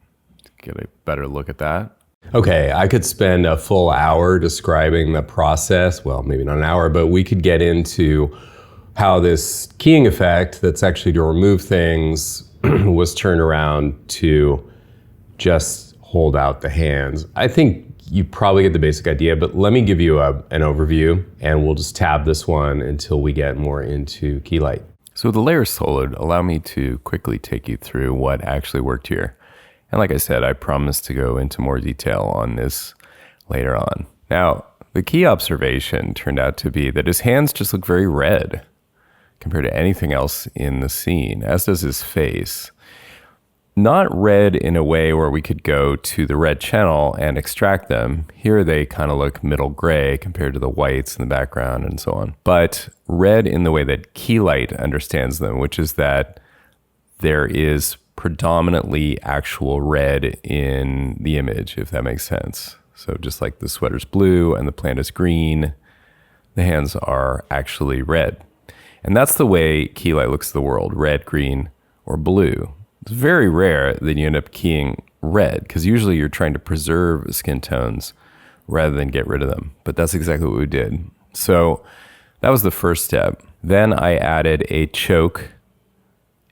to get a better look at that. Okay, I could spend a full hour describing the process. Well, maybe not an hour, but we could get into how this keying effect that's actually to remove things was turned around to just hold out the hands. I think you probably get the basic idea, but let me give you an overview and we'll just tab this one until we get more into key light. So the layers soloed, allow me to quickly take you through what actually worked here. And like I said, I promise to go into more detail on this later on. Now, the key observation turned out to be that his hands just look very red compared to anything else in the scene, as does his face. Not red in a way where we could go to the red channel and extract them. Here they kind of look middle gray compared to the whites in the background and so on. But red in the way that Keylight understands them, which is that there is predominantly actual red in the image, if that makes sense. So just like the sweater's blue and the plant is green, the hands are actually red. And that's the way Keylight looks at the world, red, green, or blue. It's very rare that you end up keying red, because usually you're trying to preserve skin tones rather than get rid of them. But that's exactly what we did. So that was the first step. Then I added a choke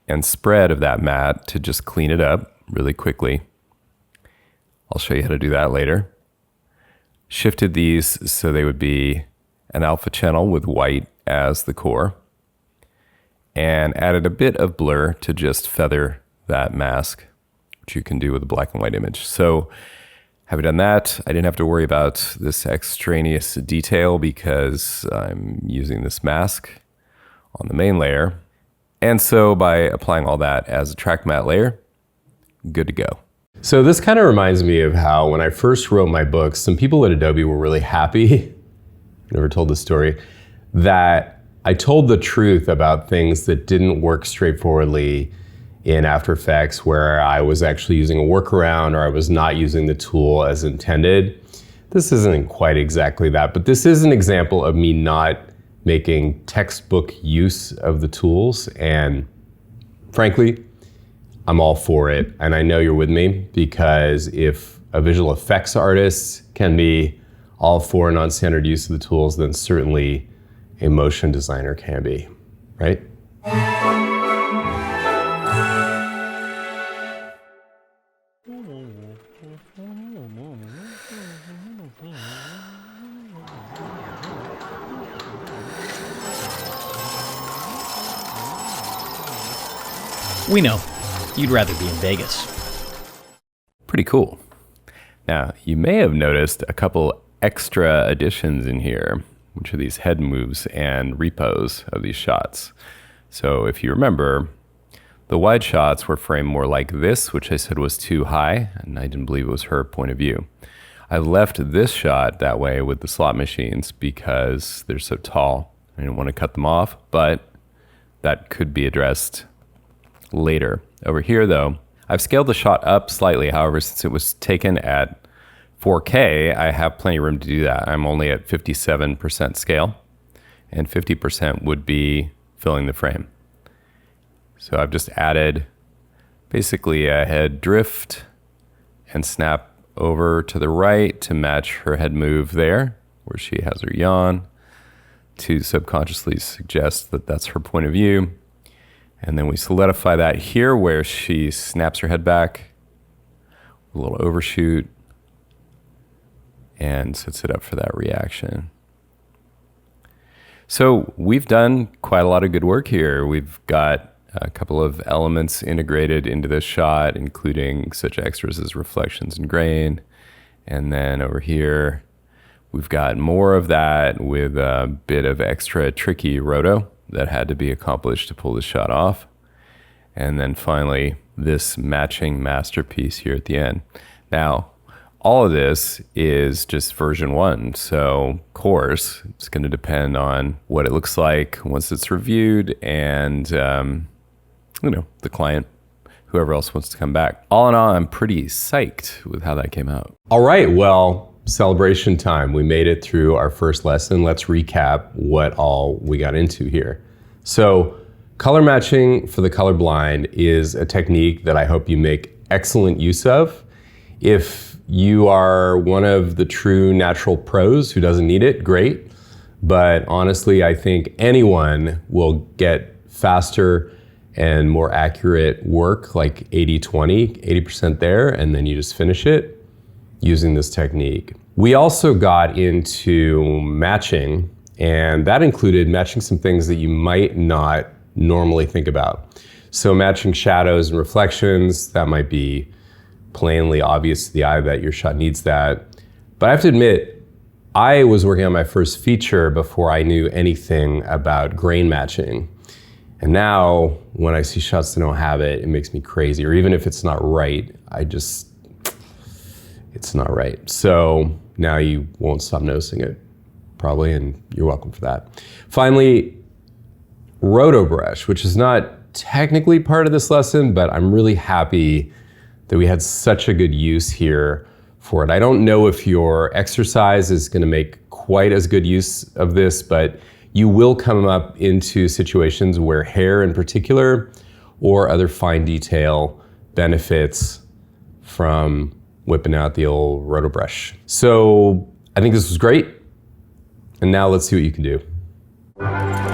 and spread of that matte to just clean it up really quickly. I'll show you how to do that later. Shifted these so they would be an alpha channel with white as the core, and added a bit of blur to just feather that mask, which you can do with a black and white image. So having done that, I didn't have to worry about this extraneous detail because I'm using this mask on the main layer. And so by applying all that as a track matte layer, good to go. So this kind of reminds me of how when I first wrote my books, some people at Adobe were really happy, never told this story, that I told the truth about things that didn't work straightforwardly in After Effects, where I was actually using a workaround or I was not using the tool as intended. This isn't quite exactly that, but this is an example of me not making textbook use of the tools. And frankly, I'm all for it. And I know you're with me, because if a visual effects artist can be all for non-standard use of the tools, then certainly a motion designer can be, right? We know. You'd rather be in Vegas. Pretty cool. Now, you may have noticed a couple extra additions in here, which are these head moves and repos of these shots. So if you remember, the wide shots were framed more like this, which I said was too high, and I didn't believe it was her point of view. I left this shot that way with the slot machines because they're so tall. I didn't want to cut them off, but that could be addressed later. Over here though, I've scaled the shot up slightly. However, since it was taken at 4K, I have plenty of room to do that. I'm only at 57% scale, and 50% would be filling the frame. So I've just added basically a head drift and snap over to the right to match her head move there, where she has her yawn, to subconsciously suggest that that's her point of view. And then we solidify that here where she snaps her head back, a little overshoot, and sets it up for that reaction. So we've done quite a lot of good work here. We've got a couple of elements integrated into this shot, including such extras as reflections and grain. And then over here, we've got more of that with a bit of extra tricky roto that had to be accomplished to pull this shot off. And then finally, this matching masterpiece here at the end. Now, all of this is just version 1. So, of course, it's going to depend on what it looks like once it's reviewed and, the client, whoever else wants to come back. All in all, I'm pretty psyched with how that came out. All right, well, celebration time. We made it through our first lesson. Let's recap what all we got into here. So, color matching for the colorblind is a technique that I hope you make excellent use of. If you are one of the true natural pros who doesn't need it, great. But honestly, I think anyone will get faster and more accurate work, like 80-20, 80% there, and then you just finish it using this technique. We also got into matching, and that included matching some things that you might not normally think about. So matching shadows and reflections, that might be plainly obvious to the eye that your shot needs that. But I have to admit, I was working on my first feature before I knew anything about grain matching. And now, when I see shots that don't have it, it makes me crazy. Or even if it's not right, it's not right. So now you won't stop noticing it, probably, and you're welcome for that. Finally, roto brush, which is not technically part of this lesson, but I'm really happy that we had such a good use here for it. I don't know if your exercise is going to make quite as good use of this, but you will come up into situations where hair in particular or other fine detail benefits from whipping out the old roto brush. So I think this was great. And now let's see what you can do.